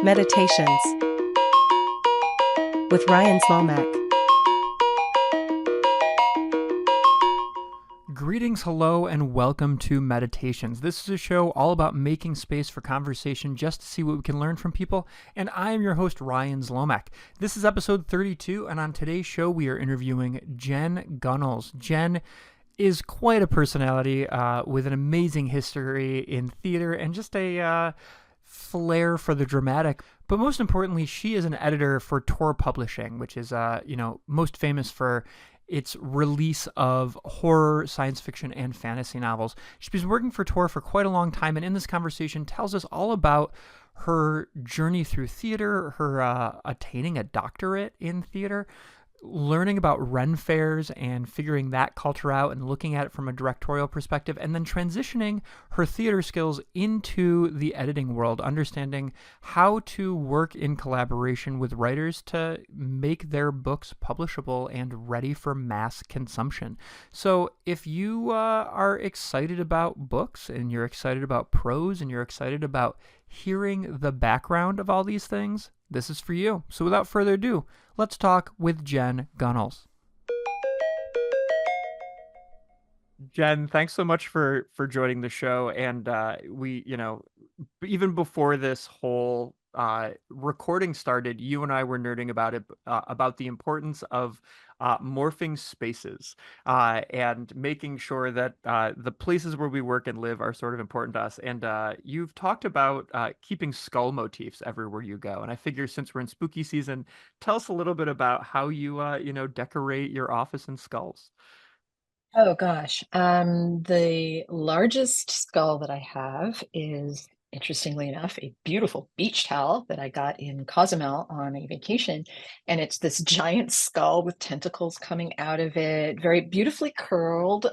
Meditations with Ryan Slomak. Greetings, hello, and welcome to Meditations. This is a show all about making space for conversation just to see what we can learn from people, and I am your host, Ryan Zlomak. This is episode 32, and on today's show, we are interviewing Jen Gunnels. Jen is quite a personality with an amazing history in theater and just a flair for the dramatic. But most importantly, she is an editor for Tor Publishing, which is, most famous for its release of horror, science fiction, and fantasy novels. She's been working for Tor for quite a long time, and in this conversation tells us all about her journey through theater, her attaining a doctorate in theater, learning about Ren fairs and figuring that culture out and looking at it from a directorial perspective, and then transitioning her theater skills into the editing world, understanding how to work in collaboration with writers to make their books publishable and ready for mass consumption. So if you are excited about books and you're excited about prose and you're excited about hearing the background of all these things, this is for you. So without further ado, let's talk with Jen Gunnels. Jen, thanks so much for joining the show. And even before this whole recording started, you and I were nerding about it, about the importance of morphing spaces and making sure that the places where we work and live are sort of important to us. And you've talked about keeping skull motifs everywhere you go. And I figure since we're in spooky season, tell us a little bit about how you decorate your office in skulls. Oh gosh. The largest skull that I have is, interestingly enough, a beautiful beach towel that I got in Cozumel on a vacation. And it's this giant skull with tentacles coming out of it, very beautifully curled.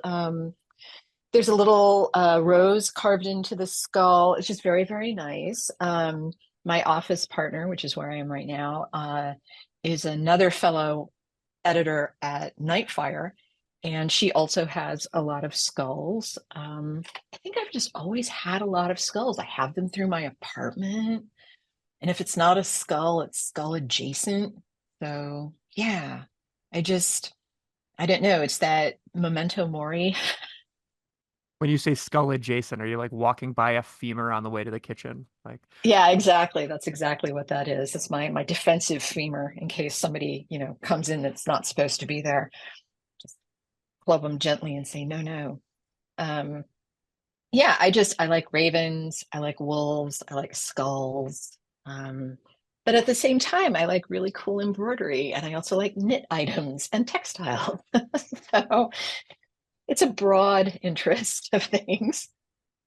There's a little rose carved into the skull. It's just very, very nice. My office partner, which is where I am right now, is another fellow editor at Nightfire, and she also has a lot of skulls. I think I've just always had a lot of skulls. I have them through my apartment, and if it's not a skull, it's skull adjacent. So yeah, I don't know. It's that memento mori. When you say skull adjacent, are you like walking by a femur on the way to the kitchen? Like, Yeah, exactly. That's exactly what that is. It's my defensive femur in case somebody, comes in that's not supposed to be there. Just club them gently and say, no, no. Um, yeah, I like ravens, I like wolves, I like skulls. But at the same time, I like really cool embroidery, and I also like knit items and textiles. So it's a broad interest of things.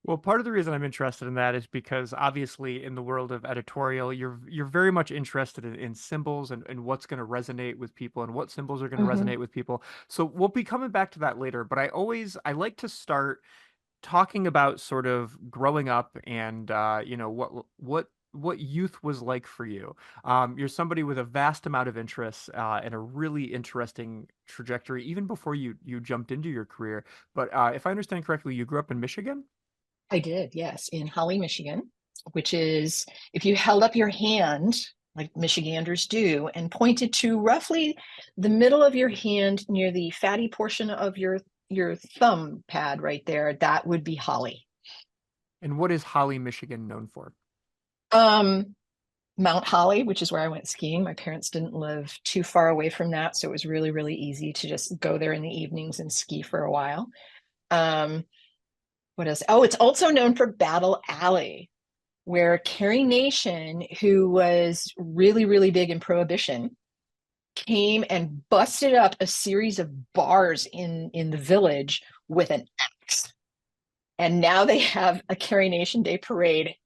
well, part of the reason I'm interested in that is because obviously in the world of editorial, you're very much interested in symbols and what's going to resonate with people and what symbols are going to Hmm. resonate with people. So we'll be coming back to that later, but I like to start talking about sort of growing up and what youth was like for you. You're somebody with a vast amount of interests and a really interesting trajectory even before you jumped into your career. But if I understand correctly, you grew up in Michigan? I did, yes, in Holly, Michigan, which is if you held up your hand, like Michiganders do, and pointed to roughly the middle of your hand near the fatty portion of your thumb pad right there, that would be Holly. And what is Holly, Michigan known for? Um, Mount Holly, which is where I went skiing. My parents didn't live too far away from that, so it was really, really easy to just go there in the evenings and ski for a while. Um, what else? Oh, it's also known for Battle Alley, where Carrie Nation, who was really, really big in Prohibition, came and busted up a series of bars in the village with an axe. And now they have a Carrie Nation Day parade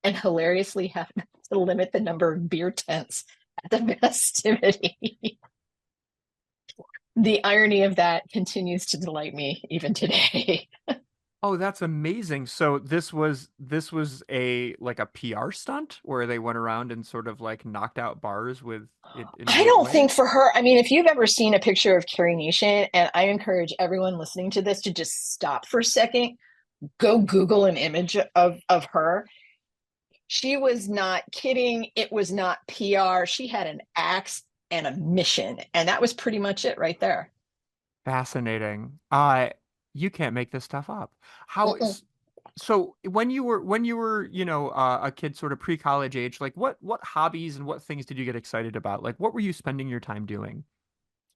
and hilariously have to limit the number of beer tents at the festivity. The irony of that continues to delight me even today. Oh, that's amazing. So this was a like a PR stunt where they went around and sort of like knocked out bars with it in I neat don't think ways. for her, I mean, if you've ever seen a picture of Carrie Nation, and I encourage everyone listening to this to just stop for a second, go Google an image of her. She was not kidding. It was not PR. She had an axe and a mission, and that was pretty much it right there. Fascinating. You can't make this stuff up. How Mm-mm. is so when you were, a kid sort of pre-college age, like what hobbies and what things did you get excited about? Like what were you spending your time doing?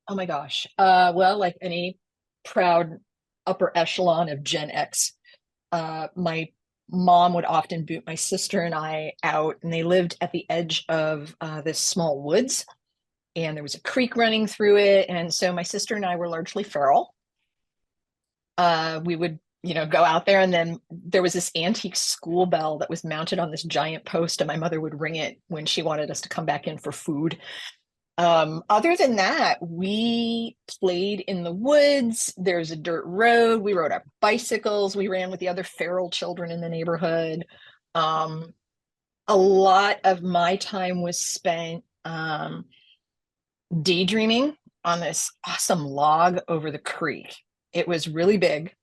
Oh my gosh. Well, like any proud upper echelon of Gen X, my mom would often boot my sister and I out, and they lived at the edge of this small woods, and there was a creek running through it. And so my sister and I were largely feral. We would, go out there, and then there was this antique school bell that was mounted on this giant post, and my mother would ring it when she wanted us to come back in for food. Other than that, we played in the woods. There's a dirt road. We rode our bicycles. We ran with the other feral children in the neighborhood. Um, a lot of my time was spent daydreaming on this awesome log over the creek. It was really big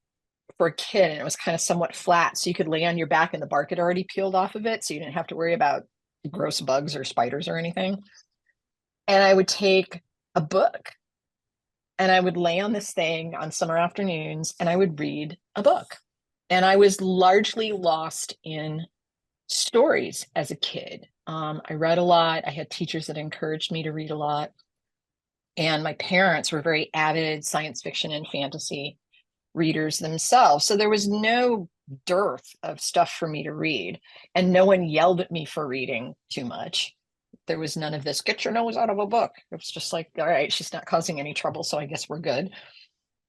for a kid, and it was kind of somewhat flat, so you could lay on your back, and the bark had already peeled off of it, so you didn't have to worry about gross bugs or spiders or anything. And I would take a book, and I would lay on this thing on summer afternoons, and I would read a book. And I was largely lost in stories as a kid. I read a lot. I had teachers that encouraged me to read a lot. And my parents were very avid science fiction and fantasy readers themselves. So there was no dearth of stuff for me to read. And no one yelled at me for reading too much. There was none of this, get your nose out of a book. It was just like, all right, she's not causing any trouble, so I guess we're good.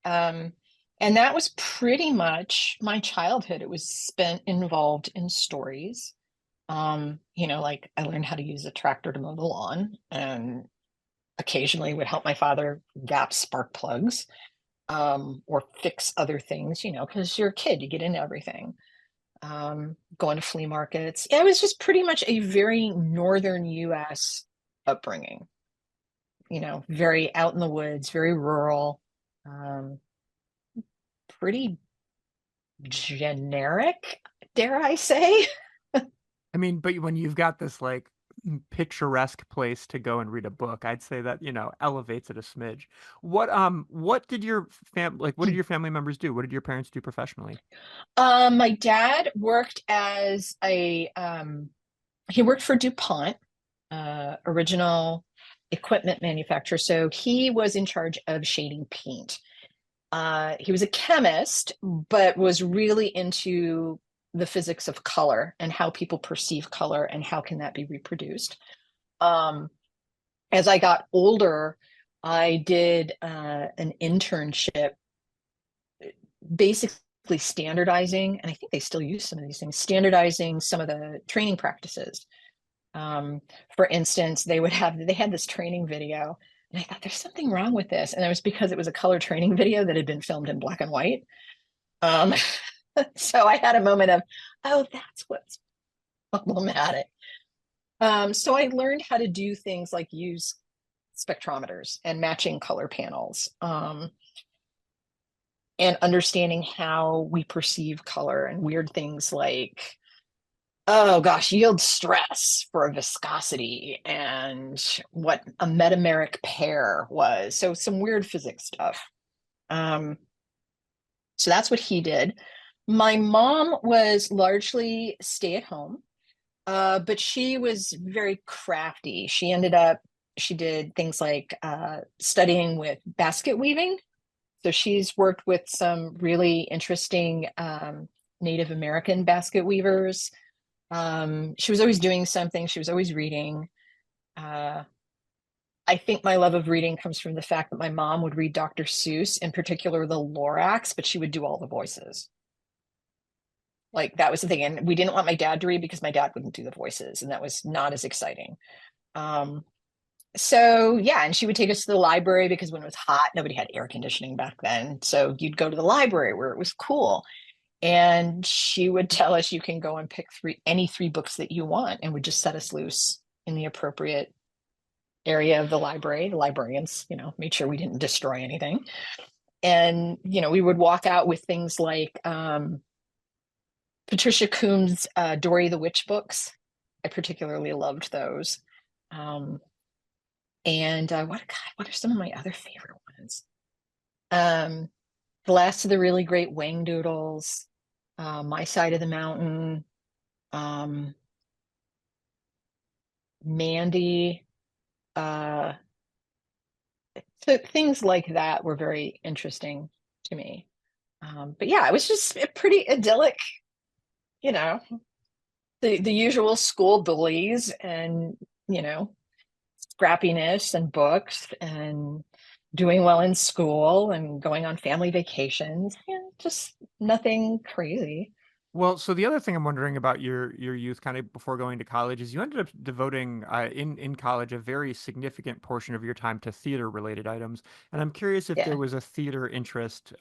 Um, and that was pretty much my childhood. It was spent involved in stories. Like I learned how to use a tractor to mow the lawn, and occasionally would help my father gap spark plugs, or fix other things, because you're a kid, you get into everything. Going to flea markets. Yeah, it was just pretty much a very northern US upbringing, very out in the woods, very rural, um, pretty generic, dare I say. I mean, but when you've got this like picturesque place to go and read a book, I'd say that, elevates it a smidge. What did your what did your family members do? What did your parents do professionally? My dad worked as he worked for DuPont, original equipment manufacturer. So he was in charge of shading paint. He was a chemist, but was really into the physics of color and how people perceive color and how can that be reproduced. Um, as I got older, I did an internship, basically standardizing, and I think they still use some of these things, standardizing some of the training practices. For instance, they had this training video, and I thought there's something wrong with this, and it was because it was a color training video that had been filmed in black and white. Um, so I had a moment of, oh, that's what's problematic. So I learned how to do things like use spectrometers and matching color panels, and understanding how we perceive color and weird things like, oh gosh, yield stress for a viscosity and what a metameric pair was. So some weird physics stuff. Um, so that's what he did. My mom was largely stay at home, but she was very crafty. She did things like studying with basket weaving. So she's worked with some really interesting Native American basket weavers. She was always doing something. She was always reading. Uh, I think my love of reading comes from the fact that my mom would read Dr. Seuss, in particular the Lorax, but she would do all the voices. Like that was the thing. And we didn't want my dad to read because my dad wouldn't do the voices, and that was not as exciting. Um, so yeah, and she would take us to the library because when it was hot, nobody had air conditioning back then. So you'd go to the library where it was cool. And she would tell us you can go and pick any three books that you want, and would just set us loose in the appropriate area of the library. The librarians, made sure we didn't destroy anything. And, we would walk out with things like Patricia Coombs' Dory the Witch books. I particularly loved those. Um, and what are some of my other favorite ones? Um, The Last of the Really Great Wangdoodles, My Side of the Mountain, um, Mandy. Uh, so things like that were very interesting to me. But yeah, it was just a pretty idyllic, you know, the usual school bullies and, you know, scrappiness and books and doing well in school and going on family vacations. Yeah, just nothing crazy. Well, so the other thing I'm wondering about your youth kind of before going to college is you ended up devoting in college a very significant portion of your time to theater related items, and I'm curious if there Yeah. was a theater interest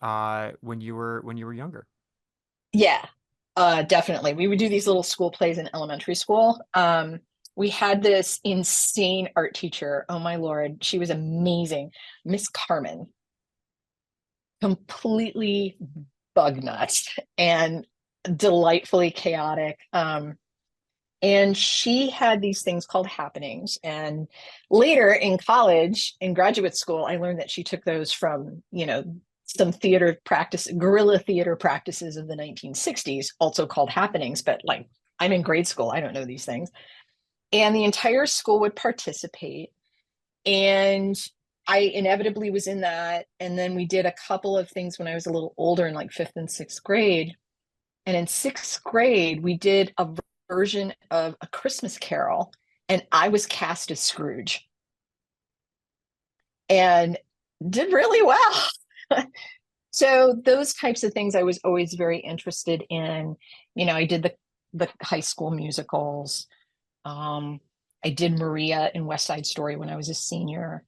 when you were younger. Yeah, definitely. We would do these little school plays in elementary school. We had this insane art teacher. Oh my Lord, she was amazing. Miss Carmen, completely bug nuts and delightfully chaotic. And she had these things called happenings. And later in college, in graduate school, I learned that she took those from, you know, some theater practice, guerrilla theater practices of the 1960s, also called happenings. But like, I'm in grade school, I don't know these things. And the entire school would participate. And I inevitably was in that. And then we did a couple of things when I was a little older in like fifth and sixth grade. And in sixth grade, we did a version of A Christmas Carol, and I was cast as Scrooge and did really well. So those types of things I was always very interested in. You know, I did the high school musicals. Um, I did Maria in West Side Story when I was a senior.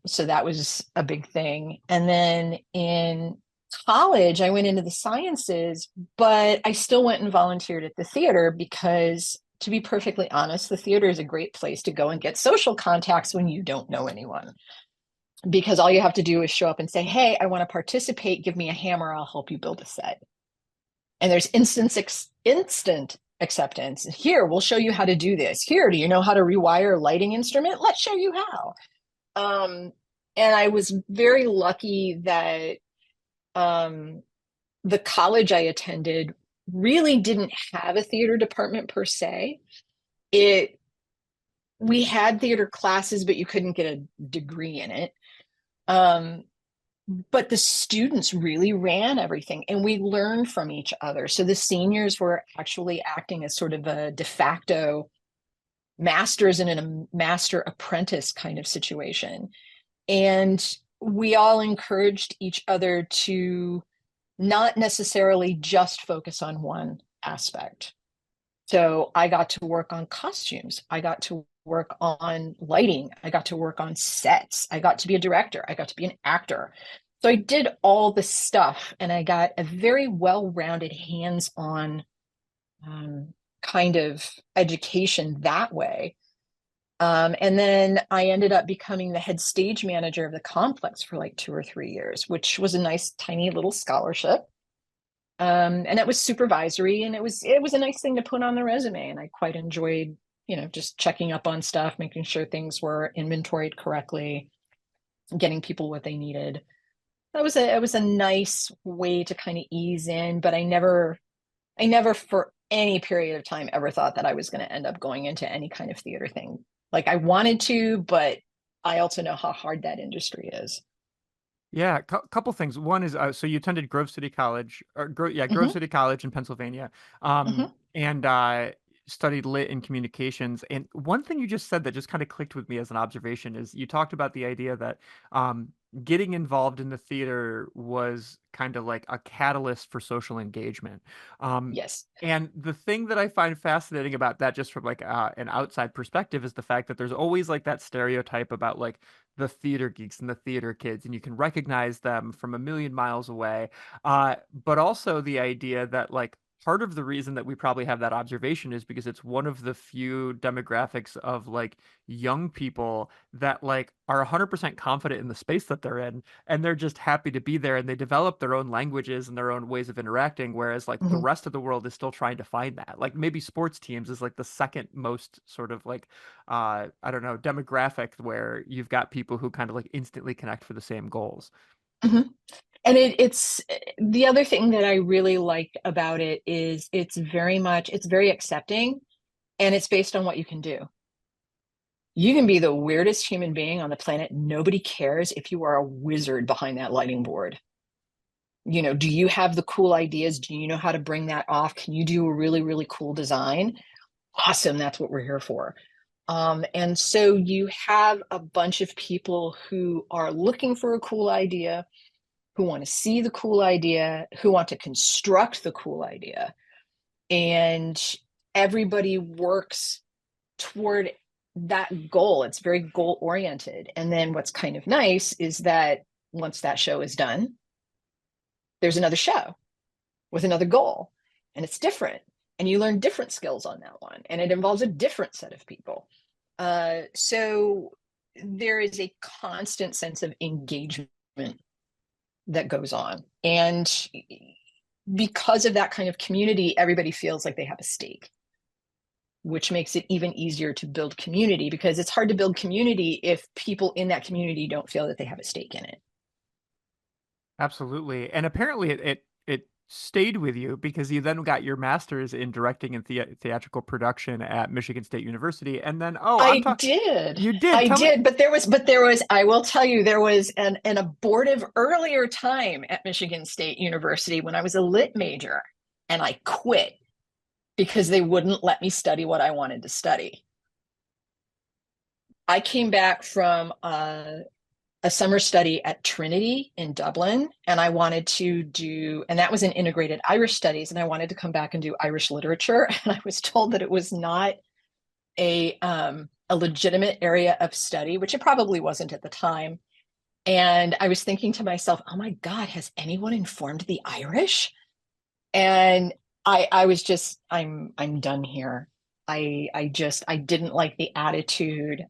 So that was a big thing. And then in college, I went into the sciences, but I still went and volunteered at the theater because, to be perfectly honest, the theater is a great place to go and get social contacts when you don't know anyone. Because all you have to do is show up and say, "Hey, I want to participate. Give me a hammer. I'll help you build a set." And there's instant acceptance. Here, we'll show you how to do this. Here, do you know how to rewire a lighting instrument? Let's show you how. Um, and I was very lucky that um, the college I attended really didn't have a theater department per se. It We had theater classes, but you couldn't get a degree in it. Um, but the students really ran everything and we learned from each other. So the seniors were actually acting as sort of a de facto masters in a master apprentice kind of situation. And we all encouraged each other to not necessarily just focus on one aspect. So I got to work on costumes. I got to work on lighting. I got to work on sets. I got to be a director. I got to be an actor. So I did all the stuff and I got a very well rounded, hands on kind of education that way. And then I ended up becoming the head stage manager of the complex for like 2 or 3 years, which was a nice, tiny little scholarship. And it was supervisory, and it was a nice thing to put on the resume. And I quite enjoyed, you know, just checking up on stuff, making sure things were inventoried correctly, getting people what they needed. That was a it was a nice way to kind of ease in, but I never for any period of time ever thought that I was going to end up going into any kind of theater thing. Like I wanted to, but I also know how hard that industry is. Yeah, couple things. One is so you attended Grove City College, or Grove Hmm. City College in Pennsylvania, Hmm. and studied lit in communications. And one thing you just said that just kind of clicked with me as an observation is you talked about the idea that um, getting involved in the theater was kind of like a catalyst for social engagement. Um, Yes. and the thing that I find fascinating about that, just from like an outside perspective, is the fact that there's always like that stereotype about like the theater geeks and the theater kids, and you can recognize them from a million miles away. But also the idea that like part of the reason that we probably have that observation is because it's one of the few demographics of like young people that like are 100% confident in the space that they're in, and they're just happy to be there, and they develop their own languages and their own ways of interacting, whereas like the Mhm. rest of the world is still trying to find that. Like maybe sports teams is like the second most sort of like I don't know, demographic where you've got people who kind of like instantly connect for the same goals. Mhm. And it's the other thing that I really like about it is it's very accepting, and it's based on what you can do. You can be the weirdest human being on the planet. Nobody cares if you are a wizard behind that lighting board. Do you have the cool ideas? Do you know how to bring that off? Can you do a really, really cool design? Awesome. That's what we're here for. And so you have a bunch of people who are looking for a cool idea, who want to see the cool idea, who want to construct the cool idea. And everybody works toward that goal. It's very goal oriented. And then what's kind of nice is that once that show is done, there's another show with another goal, and it's different. And you learn different skills on that one, and it involves a different set of people. So there is a constant sense of engagement that goes on. And because of that kind of community, everybody feels like they have a stake, which makes it even easier to build community, because it's hard to build community if people in that community don't feel that they have a stake in it. Absolutely. And apparently it stayed with you because you then got your master's in directing and theatrical production at Michigan State University. And then, oh, I'm I talking, did. you did. I Tell me. did, I will tell you, there was an abortive earlier time at Michigan State University when I was a lit major, and I quit because they wouldn't let me study what I wanted to study. I came back from a summer study at Trinity in Dublin, and I wanted to do, and that was in integrated Irish studies, and I wanted to come back and do Irish literature. And I was told that it was not a legitimate area of study, which it probably wasn't at the time. And I was thinking to myself, oh my God, has anyone informed the Irish? And I was just, I'm done here. I didn't like the attitude.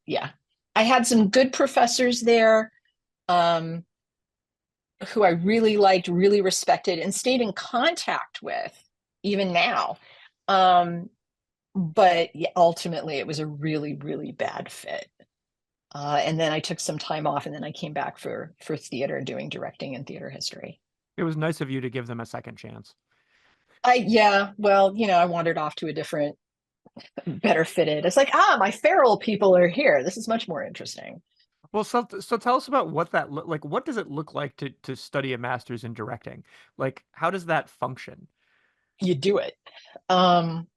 Yeah. I had some good professors there, um, who I really liked, really respected, and stayed in contact with even now. But yeah, ultimately, it was a really, really bad fit. And then I took some time off, and then I came back for theater, doing directing and theater history. It was nice of you to give them a second chance. Yeah, well, I wandered off to a different, better fitted. It's like, my feral people are here. This is much more interesting. Well, so tell us about what that look like. What does it look like to study a master's in directing? Like, how does that function? You do it. Um,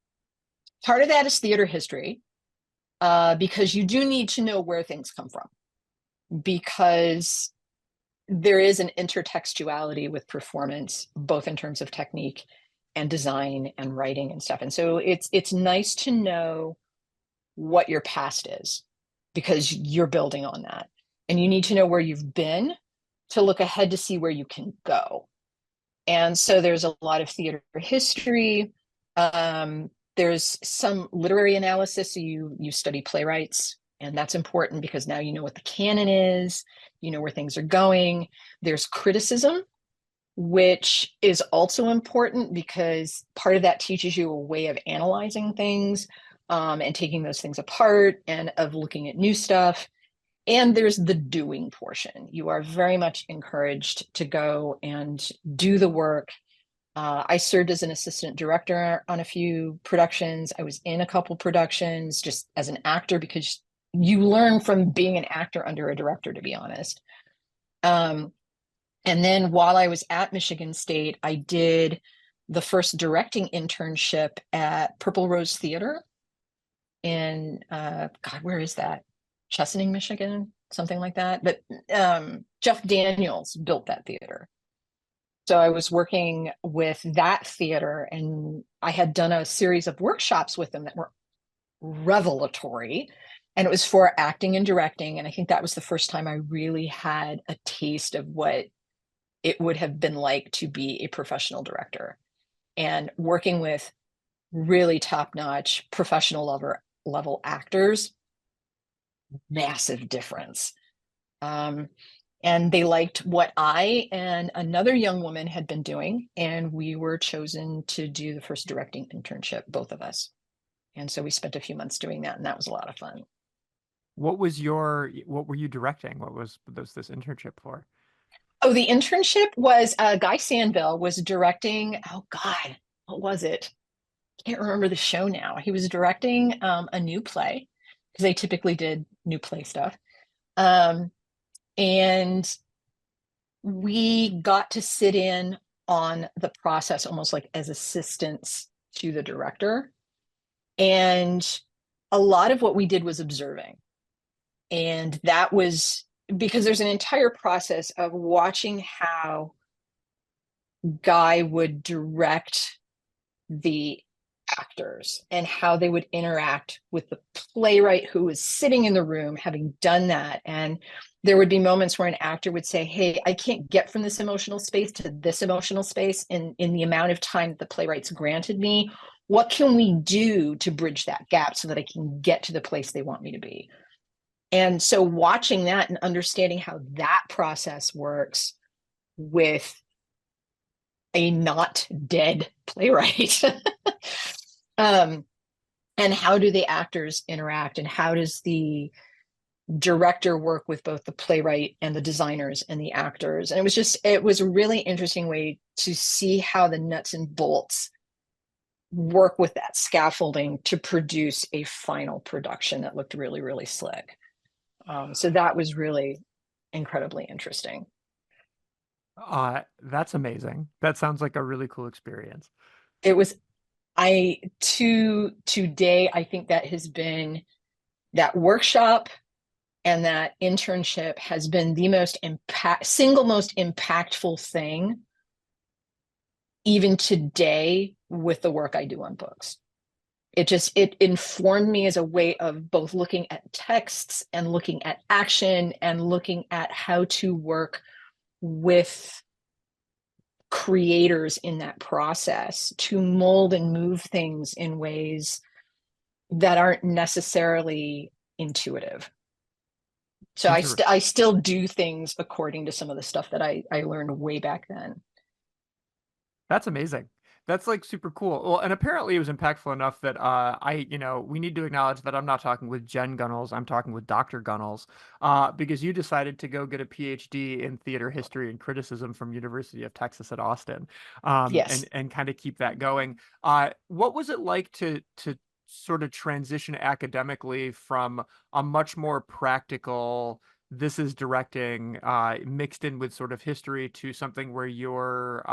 Part of that is theater history, because you do need to know where things come from, because there is an intertextuality with performance, both in terms of technique and design and writing and stuff. And so it's nice to know what your past is, because you're building on that. And you need to know where you've been to look ahead to see where you can go. And so there's a lot of theater history. There's some literary analysis. So you study playwrights, and that's important because now you know what the canon is, you know where things are going. There's criticism, which is also important because part of that teaches you a way of analyzing things, and taking those things apart, and of looking at new stuff. And there's the doing portion. You are very much encouraged to go and do the work. I served as an assistant director on a few productions. I was in a couple productions just as an actor, because you learn from being an actor under a director, to be honest. Um, and then while I was at Michigan State, I did the first directing internship at Purple Rose Theater in, God, where is that? Chesaning, Michigan, something like that. But Jeff Daniels built that theater. So I was working with that theater, and I had done a series of workshops with them that were revelatory. And it was for acting and directing. And I think that was the first time I really had a taste of what it would have been like to be a professional director. and working with really top-notch professional level actors, massive difference. And they liked what I and another young woman had been doing, and we were chosen to do the first directing internship, both of us. And so we spent a few months doing that, and that was a lot of fun. What were you directing? What was this internship for? Oh, the internship was Guy Sandville was directing. Oh God, what was it? Can't remember the show now. He was directing a new play because they typically did new play stuff. Um, and we got to sit in on the process almost like as assistants to the director. And a lot of what we did was observing. And that was because there's an entire process of watching how Guy would direct the actors and how they would interact with the playwright who was sitting in the room having done that. And there would be moments where an actor would say, hey, I can't get from this emotional space to this emotional space in the amount of time that the playwright's granted me. What can we do to bridge that gap so that I can get to the place they want me to be? And so watching that and understanding how that process works with a not dead playwright. And how do the actors interact, and how does the director work with both the playwright and the designers and the actors? And it was a really interesting way to see how the nuts and bolts work with that scaffolding to produce a final production that looked really, really slick. So that was really incredibly interesting. That's amazing. That sounds like a really cool experience. It was, I to today, I think that has been that workshop and that internship has been the single most impactful thing even today with the work I do on books. It informed me as a way of both looking at texts and looking at action and looking at how to work with creators in that process to mold and move things in ways that aren't necessarily intuitive. So Inter I still do things according to some of the stuff that I learned way back then. That's amazing. That's like super cool. Well, and apparently it was impactful enough that we need to acknowledge that I'm not talking with Jen Gunnels. I'm talking with Dr. Gunnels, because you decided to go get a PhD in theater history and criticism from University of Texas at Austin, Yes. and kind of keep that going. What was it like to sort of transition academically from a much more practical, this is directing, mixed in with sort of history, to something where you're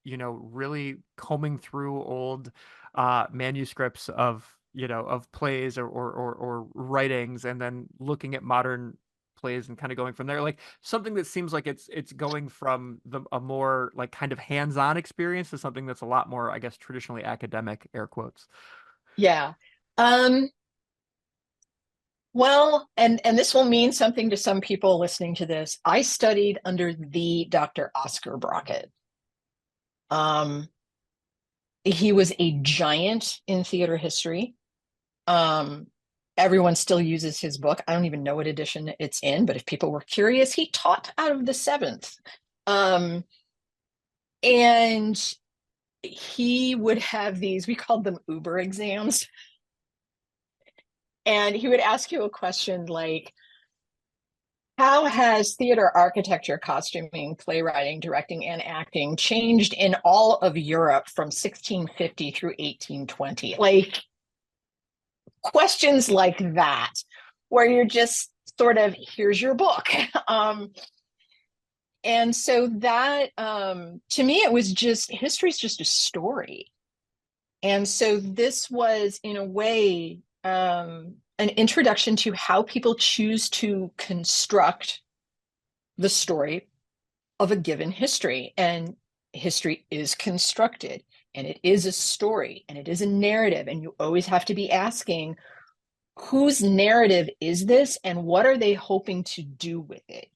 really combing through old manuscripts of, of plays or writings, and then looking at modern plays and kind of going from there, like something that seems like it's going from a more like kind of hands-on experience to something that's a lot more, I guess, traditionally academic, air quotes. Yeah. Um, well, and this will mean something to some people listening to this. I studied under the Dr. Oscar Brockett. Um, he was a giant in theater history. Um, Everyone still uses his book. I don't even know what edition it's in, but if people were curious, he taught out of the seventh. Um, and he would have these, we called them Uber exams. And he would ask you a question like, how has theater architecture, costuming, playwriting, directing, and acting changed in all of Europe from 1650 through 1820? Like questions like that, where you're just sort of, here's your book. And so that, to me, it was just, history's just a story. And so this was, in a way, an introduction to how people choose to construct the story of a given history. And history is constructed, and it is a story, and it is a narrative. And you always have to be asking, whose narrative is this, and what are they hoping to do with it?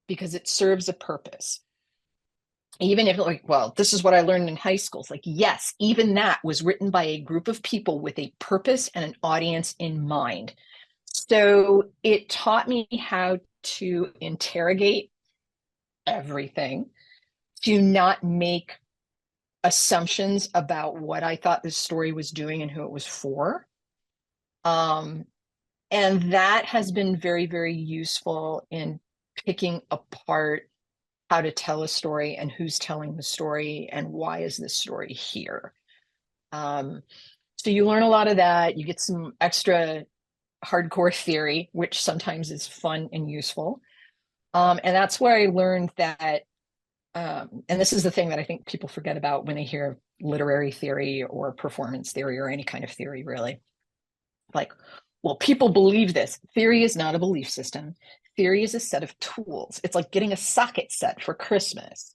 Because it serves a purpose. Even if like, well, this is what I learned in high school. It's like, yes, even that was written by a group of people with a purpose and an audience in mind. So it taught me how to interrogate everything, to not make assumptions about what I thought this story was doing and who it was for. Um, and that has been very, very useful in picking apart how to tell a story and who's telling the story and why is this story here. Um, so you learn a lot of that. You get some extra hardcore theory, which sometimes is fun and useful. And that's where I learned that, and this is the thing that I think people forget about when they hear literary theory or performance theory or any kind of theory, really. Like, well, people believe this. Theory is not a belief system. Theory is a set of tools. It's like getting a socket set for Christmas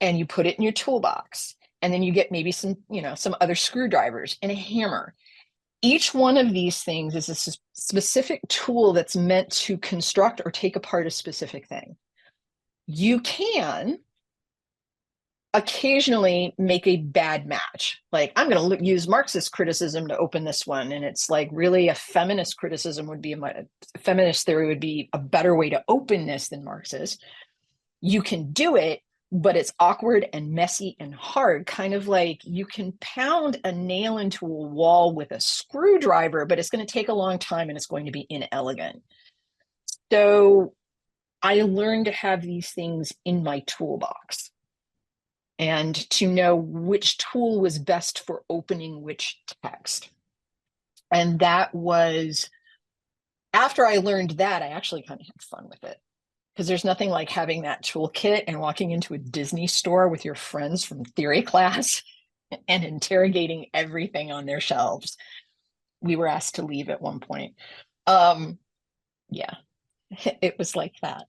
and you put it in your toolbox. And then you get maybe some, some other screwdrivers and a hammer. Each one of these things is a specific tool that's meant to construct or take apart a specific thing. You can occasionally make a bad match. Like, I'm going to use Marxist criticism to open this one. And it's like, really, a feminist criticism would be, a feminist theory would be a better way to open this than Marxist. You can do it, but it's awkward and messy and hard. Kind of like you can pound a nail into a wall with a screwdriver, but it's going to take a long time and it's going to be inelegant. So I learned to have these things in my toolbox and to know which tool was best for opening which text. And that was, after I learned that, I actually kind of had fun with it. Because there's nothing like having that toolkit and walking into a Disney store with your friends from theory class and interrogating everything on their shelves. We were asked to leave at one point. Yeah, it was like that.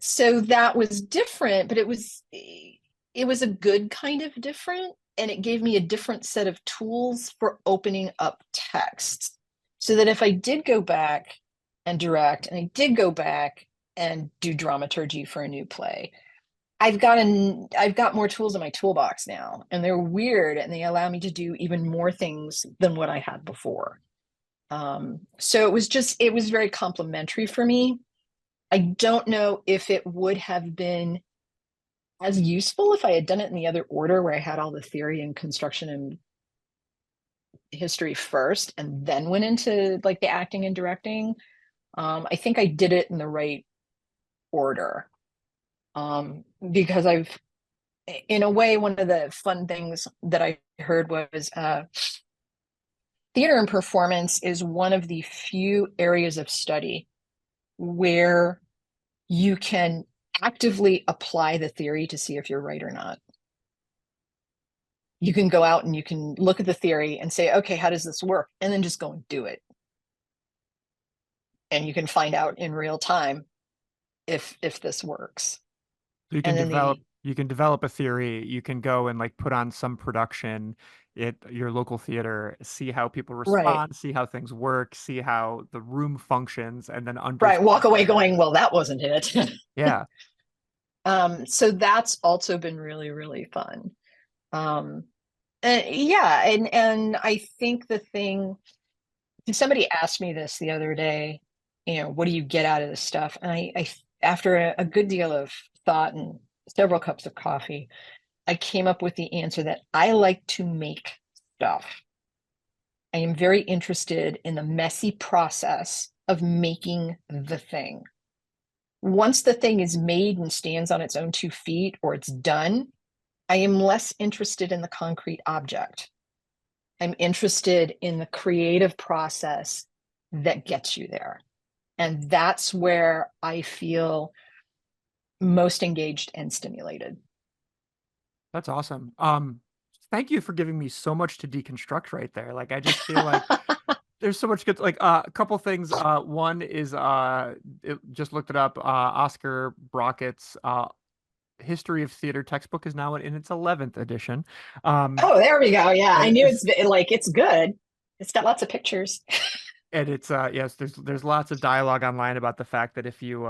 So that was different, but it was a good kind of different, and it gave me a different set of tools for opening up texts. So that if I did go back and direct, and I did go back and do dramaturgy for a new play, I've got more tools in my toolbox now, and they're weird, and they allow me to do even more things than what I had before. So it was very complimentary for me. I don't know if it would have been as useful if I had done it in the other order, where I had all the theory and construction and history first and then went into like the acting and directing. I think I did it in the right order, because in a way, one of the fun things that I heard was theater and performance is one of the few areas of study where you can actively apply the theory to see if you're right or not. You can go out and you can look at the theory and say, okay, how does this work? And then just go and do it. And you can find out in real time if this works. So you can And then develop a theory. You can go and like put on some production at your local theater, see how people right, respond, see how things work, see how the room functions, and then right, walk understand away where. going, well, that wasn't it. Yeah, So that's also been really, really fun. Um, and yeah, and I think the thing, somebody asked me this the other day, what do you get out of this stuff? And after a good deal of thought and several cups of coffee, I came up with the answer that I like to make stuff. I am very interested in the messy process of making the thing. Once the thing is made and stands on its own 2 feet or it's done, I am less interested in the concrete object. I'm interested in the creative process that gets you there. And that's where I feel most engaged and stimulated. that's awesome. Thank you for giving me so much to deconstruct right there. Like I just feel like there's so much good, like a couple things. One is just looked it up. Oscar Brockett's History of Theater textbook is now in its 11th edition. Um, Oh, there we go. Yeah, I knew it's it's good. It's got lots of pictures. And it's yes, there's lots of dialogue online about the fact that if you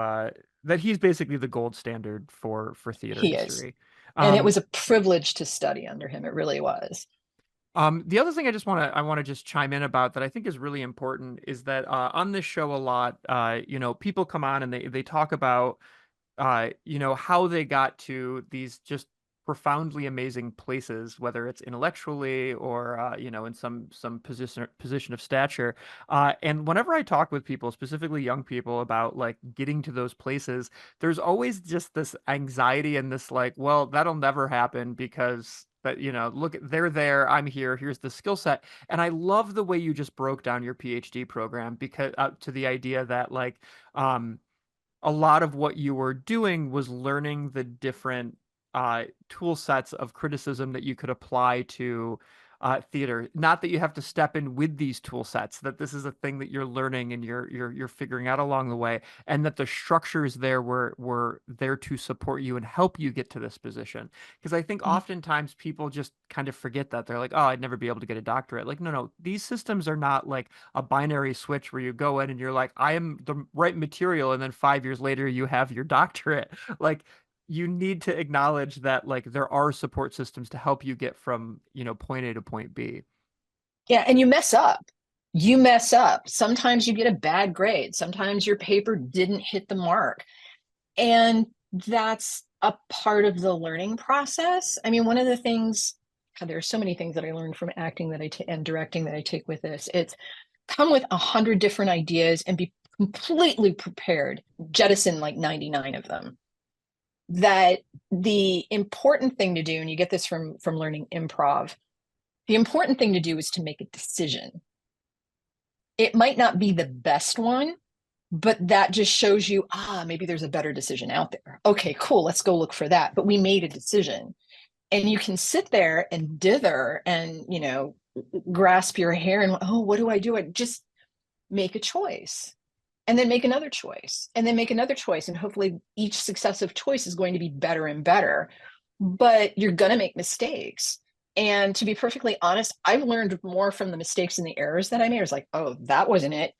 that he's basically the gold standard for theater He is. history. And it Um, was a privilege to study under him. It really was. the other thing I want to just chime in about that I think is really important is that on this show a lot, people come on and they talk about how they got to these just profoundly amazing places, whether it's intellectually or in some position of stature. And whenever I talk with people, specifically young people, about like getting to those places, there's always just this anxiety and this like, well, that'll never happen because. But look, they're there. I'm here. Here's the skill set, and I love the way you just broke down your PhD program because to the idea that like, um, a lot of what you were doing was learning the different tool sets of criticism that you could apply to theater. Not that you have to step in with these tool sets, that this is a thing that you're learning and you're figuring out along the way, and that the structures there were there to support you and help you get to this position. Because I think Mhm. oftentimes people just kind of forget that. They're like, oh, I'd never be able to get a doctorate. Like, no, no, these systems are not like a binary switch where you go in and you're like, I am the right material, and then 5 years later you have your doctorate. Like you need to acknowledge that like there are support systems to help you get from, point A to point B. Yeah, and you mess up. You mess up. Sometimes you get a bad grade. Sometimes your paper didn't hit the mark. And that's a part of the learning process. I mean, one of the things, God, there are so many things that I learned from acting and directing that I take with this. It's come with 100 different ideas and be completely prepared, jettison like 99 of them. That the important thing to do, and you get this from learning improv, the important thing to do is to make a decision. It might not be the best one, but that just shows you, maybe there's a better decision out there. Okay, cool, let's go look for that. But we made a decision. And you can sit there and dither and, grasp your hair and, oh, what do I do? I just make a choice and then make another choice and then make another choice. And hopefully each successive choice is going to be better and better. But you're going to make mistakes. And to be perfectly honest, I've learned more from the mistakes and the errors that I made. I was like, oh, that wasn't it.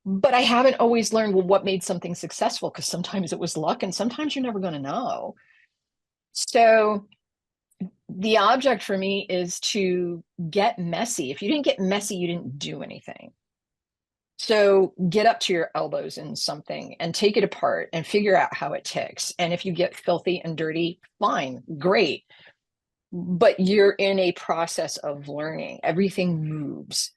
But I haven't always learned, well, what made something successful, because sometimes it was luck and sometimes you're never going to know. So the object for me is to get messy. If you didn't get messy, you didn't do anything. So get up to your elbows in something and take it apart and figure out how it ticks. And if you get filthy and dirty, fine, great. But you're in a process of learning. Everything moves.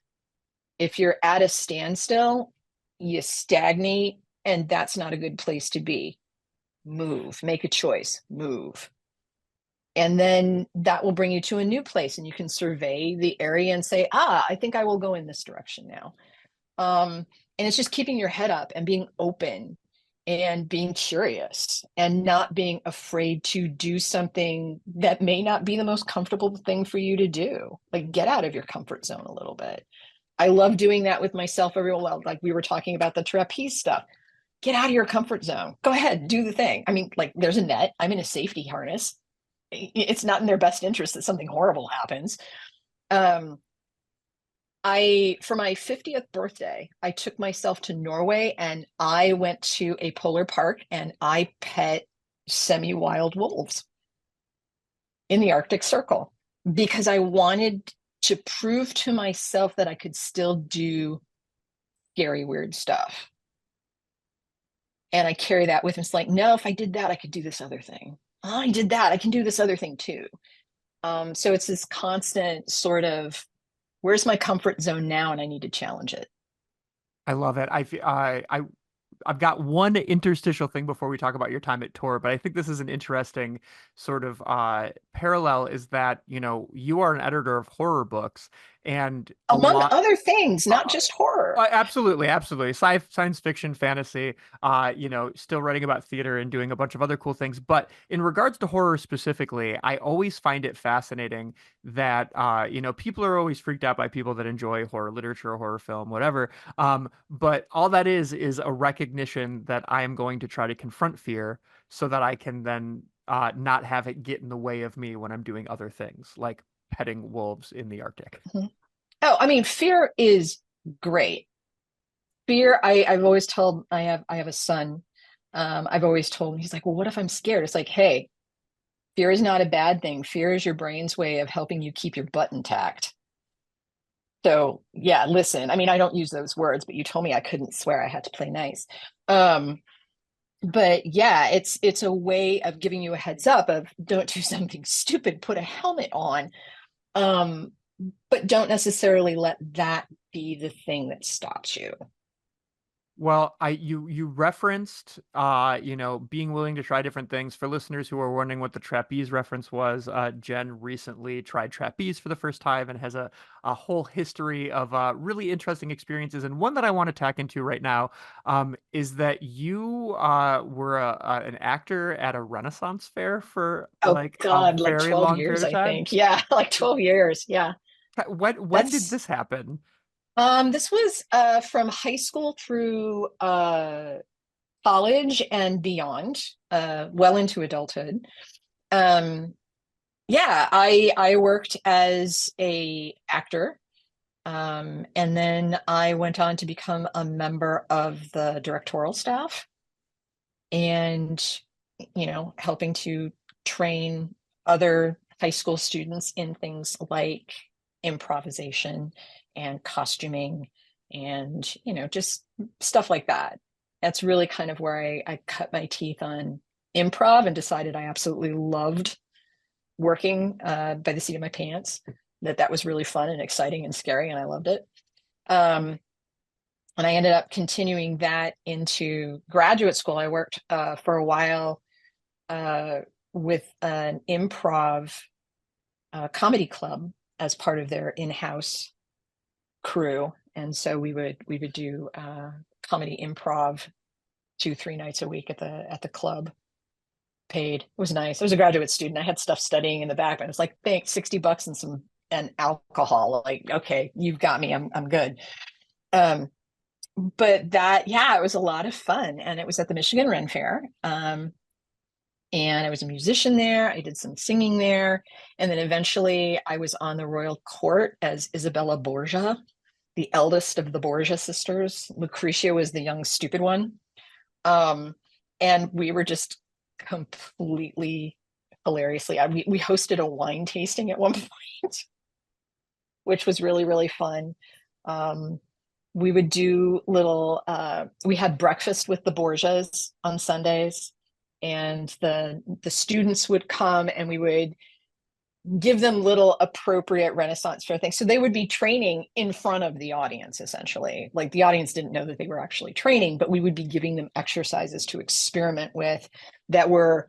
If you're at a standstill, you stagnate, and that's not a good place to be. Move, make a choice, move. And then that will bring you to a new place, and you can survey the area and say, I think I will go in this direction now. And it's just keeping your head up and being open and being curious and not being afraid to do something that may not be the most comfortable thing for you to do. Like get out of your comfort zone a little bit. I love doing that with myself every well, like we were talking about the trapeze stuff. Get out of your comfort zone. Go ahead, do the thing. I mean, like there's a net. I'm in a safety harness. It's not in their best interest that something horrible happens. Um, I for my 50th birthday, I took myself to Norway and I went to a polar park and I pet semi-wild wolves in the Arctic Circle because I wanted to prove to myself that I could still do scary, weird stuff. And I carry that with me. It's like, no, if I did that, I could do this other thing. Oh, I did that. I can do this other thing too. So it's this constant sort of, where's my comfort zone now? And I need to challenge it. I love it. I've got one interstitial thing before we talk about your time at Tor, but I think this is an interesting sort of parallel is that, you are an editor of horror books and a Among lot other things, not just horror. absolutely, absolutely. Science fiction, fantasy, still writing about theater and doing a bunch of other cool things. But in regards to horror specifically, I always find it fascinating that, people are always freaked out by people that enjoy horror literature, horror film, whatever. But all that is a recognition that I am going to try to confront fear so that I can then not have it get in the way of me when I'm doing other things, like petting wolves in the Arctic. Mhm. Oh, I mean, fear is great. fear, I've always told, I have a son. I've always told him, he's like, well, what if I'm scared? It's like, hey, fear is not a bad thing. Fear is your brain's way of helping you keep your butt intact. So yeah, listen, I mean, I don't use those words, but you told me I couldn't swear. I had to play nice. Um, but yeah, it's a way of giving you a heads up of don't do something stupid, put a helmet on. Um, but don't necessarily let that be the thing that stops you. Well, you referenced being willing to try different things. For listeners who are wondering what the trapeze reference was, Jen recently tried trapeze for the first time and has a whole history of really interesting experiences. And one that I want to tack into right now is that you were an actor at a Renaissance fair for Oh like a God, like very 12 long period years, of I time. think. Yeah, like 12 years. Yeah. When did That's this happen? this was from high school through college and beyond, well into adulthood. Um, yeah, I worked as a actor, and then I went on to become a member of the directorial staff and helping to train other high school students in things like improvisation and costuming and just stuff like that. That's really kind of where I cut my teeth on improv and decided I absolutely loved working by the seat of my pants, that was really fun and exciting and scary, and I loved it. um, and I ended up continuing that into graduate school. I worked for a while uh, with an improv comedy club as part of their in-house crew, and so we would do comedy improv 2-3 nights a week at the club. Paid. It was nice. I was a graduate student. I had stuff studying in the back, but it was like, thanks, $60 and some and alcohol. Like, okay, you've got me. I'm good. Um, but that, yeah, it was a lot of fun, and it was at the Michigan Ren Fair. And I was a musician there. I did some singing there. And then eventually I was on the royal court as Isabella Borgia, the eldest of the Borgia sisters. Lucretia was the young, stupid one. Um, and we were just completely hilariously, we hosted a wine tasting at one point, which was really, really fun. Um, we would do we had breakfast with the Borgias on Sundays, and the students would come and we would give them little appropriate Renaissance fair things. So they would be training in front of the audience, essentially. Like, the audience didn't know that they were actually training, but we would be giving them exercises to experiment with that were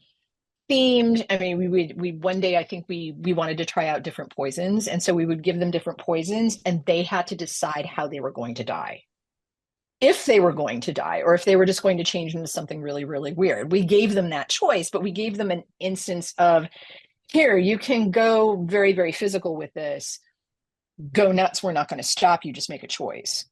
themed. I mean, we one day, I think we wanted to try out different poisons. And so we would give them different poisons and they had to decide how they were going to die. If they were going to die, or if they were just going to change into something really, really weird. We gave them that choice, but we gave them an instance of, here, you can go very, very physical with this. Go nuts. We're not going to stop you. Just make a choice.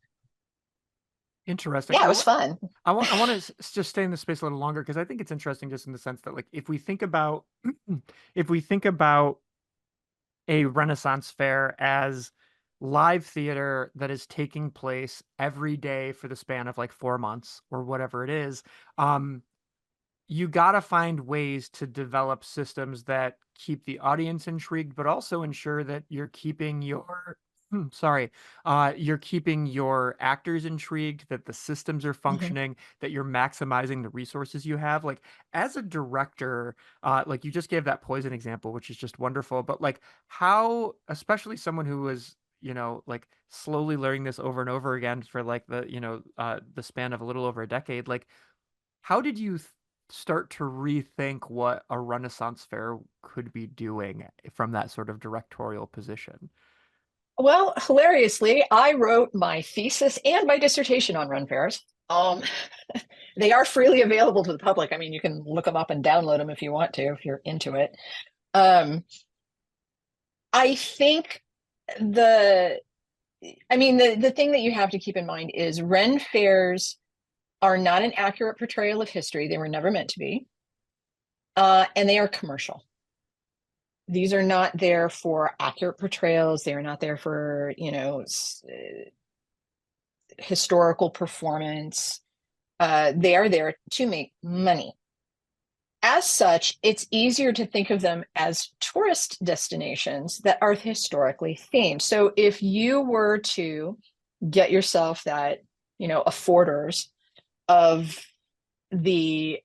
Interesting. Yeah, it was fun. I want to just stay in this space a little longer because I think it's interesting just in the sense that like if we think about if we think about a Renaissance fair as live theater that is taking place every day for the span of like 4 months or whatever it is, um, you got to find ways to develop systems that keep the audience intrigued, but also ensure that you're keeping your sorry, you're keeping your actors intrigued, that the systems are Mhm. functioning, that you're maximizing the resources you have. Like as a director, like you just gave that poison example, which is just wonderful. But like how, especially someone who was, like slowly learning this over and over again for like the span of a little over a decade, like how did you start to rethink what a Renaissance fair could be doing from that sort of directorial position? Well, hilariously, I wrote my thesis and my dissertation on run fairs. They are freely available to the public. I mean, you can look them up and download them if you want to, if you're into it. Um, I think the, I mean, the thing that you have to keep in mind is Ren fairs are not an accurate portrayal of history. They were never meant to be. And they are commercial. These are not there for accurate portrayals. They are not there for, historical performance. They are there to make money. As such, it's easier to think of them as tourist destinations that are historically themed. So if you were to get yourself that, a Forders of the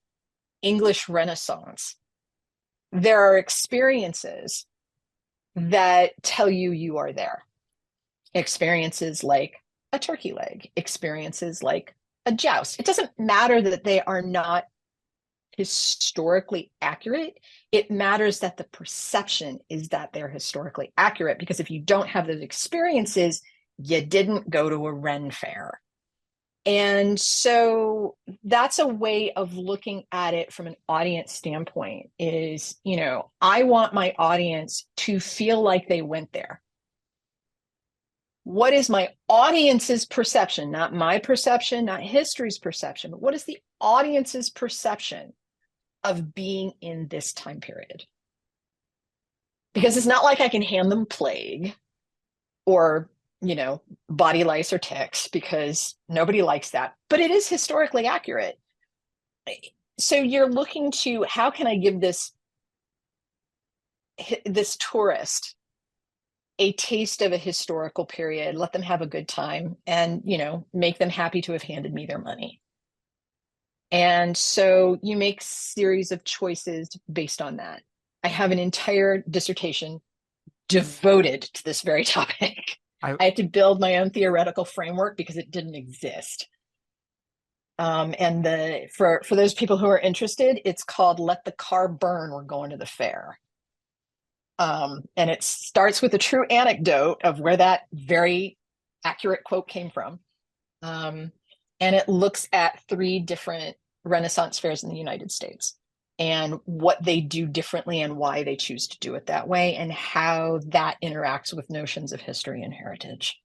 English Renaissance, there are experiences that tell you you are there. Experiences like a turkey leg, experiences like a joust. It doesn't matter that they are not historically accurate. It matters that the perception is that they're historically accurate, because if you don't have those experiences, you didn't go to a Ren fair. And so that's a way of looking at it from an audience standpoint is, I want my audience to feel like they went there. What is my audience's perception? Not my perception, not history's perception, but what is the audience's perception of being in this time period? Because it's not like I can hand them plague or, body lice or ticks, because nobody likes that, but it is historically accurate. So you're looking to, how can I give this tourist a taste of a historical period, let them have a good time, and, make them happy to have handed me their money. And so you make series of choices based on that. I have an entire dissertation devoted to this very topic. I had to build my own theoretical framework because it didn't exist. And for those people who are interested, it's called "Let the Car Burn, We're Going to the Fair." And it starts with a true anecdote of where that very accurate quote came from. And it looks at 3 different Renaissance fairs in the United States and what they do differently and why they choose to do it that way, and how that interacts with notions of history and heritage.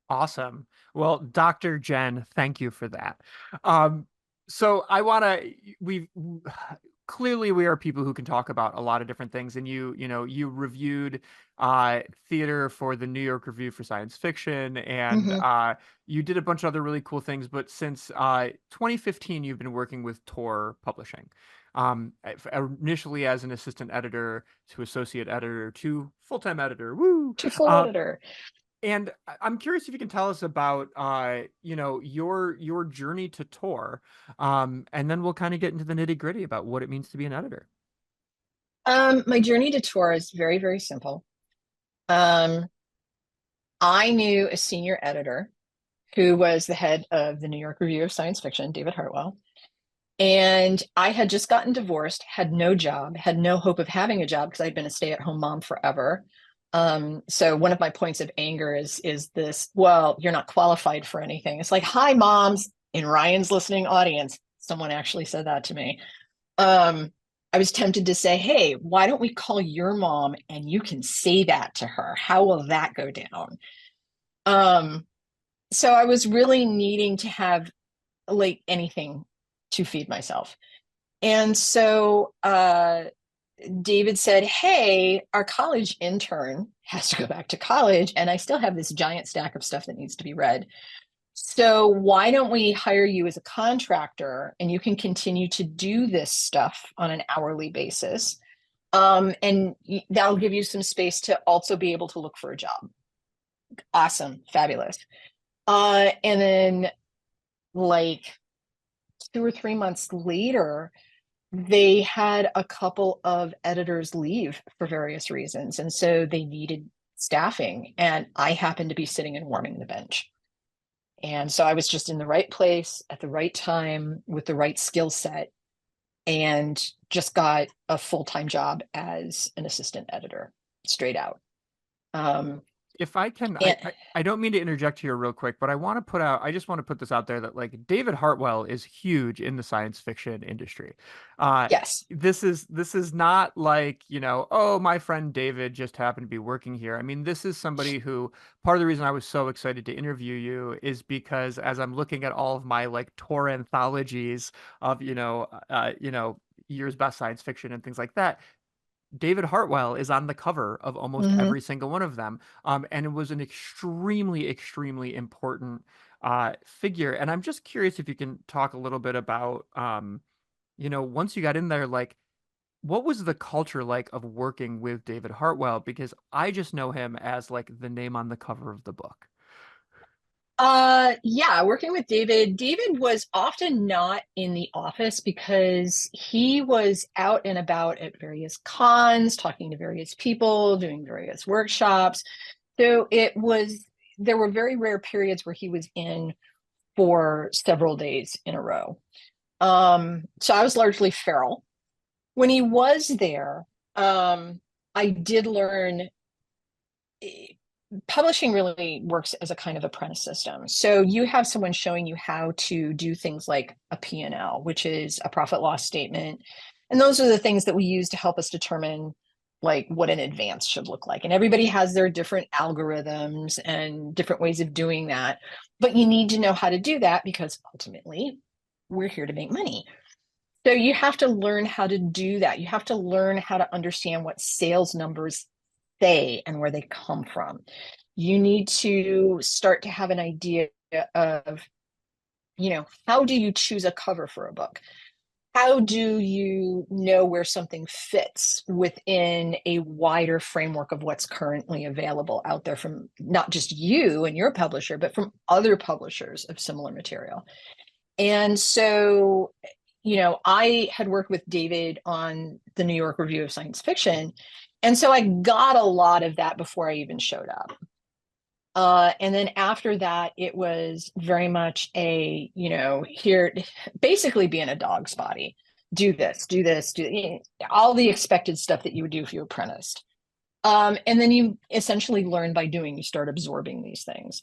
Awesome. Well, Dr. Jen, thank you for that. Um, so I want to, we clearly we are people who can talk about a lot of different things. And you reviewed theater for the New York Review for Science Fiction, and Mm-hmm. you did a bunch of other really cool things. But since 2015, you've been working with Tor Publishing. Initially as an assistant editor to associate editor to full-time editor. Woo! To full Uh, editor. and I'm curious if you can tell us about, your journey to Tor, and then we'll kind of get into the nitty gritty about what it means to be an editor. My journey to Tor is very, very simple. Um, I knew a senior editor who was the head of the New York Review of Science Fiction, David Hartwell. And I had just gotten divorced, had no job, had no hope of having a job because I'd been a stay-at-home mom forever. So one of my points of anger is this, well, you're not qualified for anything. It's like, hi, moms, in Ryan's listening audience. Someone actually said that to me. I was tempted to say, hey, why don't we call your mom and you can say that to her? How will that go down? So I was really needing to have like anything to feed myself. And so David said, hey, our college intern has to go back to college, and I still have this giant stack of stuff that needs to be read. So why don't we hire you as a contractor, and you can continue to do this stuff on an hourly basis. And that'll give you some space to also be able to look for a job. Awesome. Fabulous. And then like 2 or 3 months later, they had a couple of editors leave for various reasons. And so they needed staffing. And I happened to be sitting and warming the bench. And so I was just in the right place at the right time with the right skill set, and just got a full-time job as an assistant editor straight out. If I can, And I don't mean to interject here real quick, but I just want to put this out there that like David Hartwell is huge in the science fiction industry. Uh, yes. this is not like, oh, my friend David just happened to be working here. I mean, this is somebody who, part of the reason I was so excited to interview you is because as I'm looking at all of my like Tor anthologies of, year's best science fiction and things like that, David Hartwell is on the cover of almost Mm-hmm. every single one of them. And it was an extremely, extremely important figure. And I'm just curious if you can talk a little bit about, once you got in there, like, what was the culture like of working with David Hartwell? Because I just know him as like the name on the cover of the book. Yeah, working with David. David was often not in the office because he was out and about at various cons, talking to various people, doing various workshops. So there were very rare periods where he was in for several days in a row. So I was largely feral. When he was there, I did learn publishing really works as a kind of apprentice system. So you have someone showing you how to do things like a P&L, which is a profit loss statement. And those are the things that we use to help us determine like what an advance should look like. And everybody has their different algorithms and different ways of doing that. But you need to know how to do that because ultimately we're here to make money. So you have to learn how to do that. You have to learn how to understand what sales numbers say and where they come from. You need to start to have an idea of, how do you choose a cover for a book? How do you know where something fits within a wider framework of what's currently available out there from not just you and your publisher, but from other publishers of similar material? And so, I had worked with David on the New York Review of Science Fiction. And so I got a lot of that before I even showed up. And then after that, it was very much here, basically being a dog's body. Do this, do this, all the expected stuff that you would do if you apprenticed. And then you essentially learn by doing, you start absorbing these things.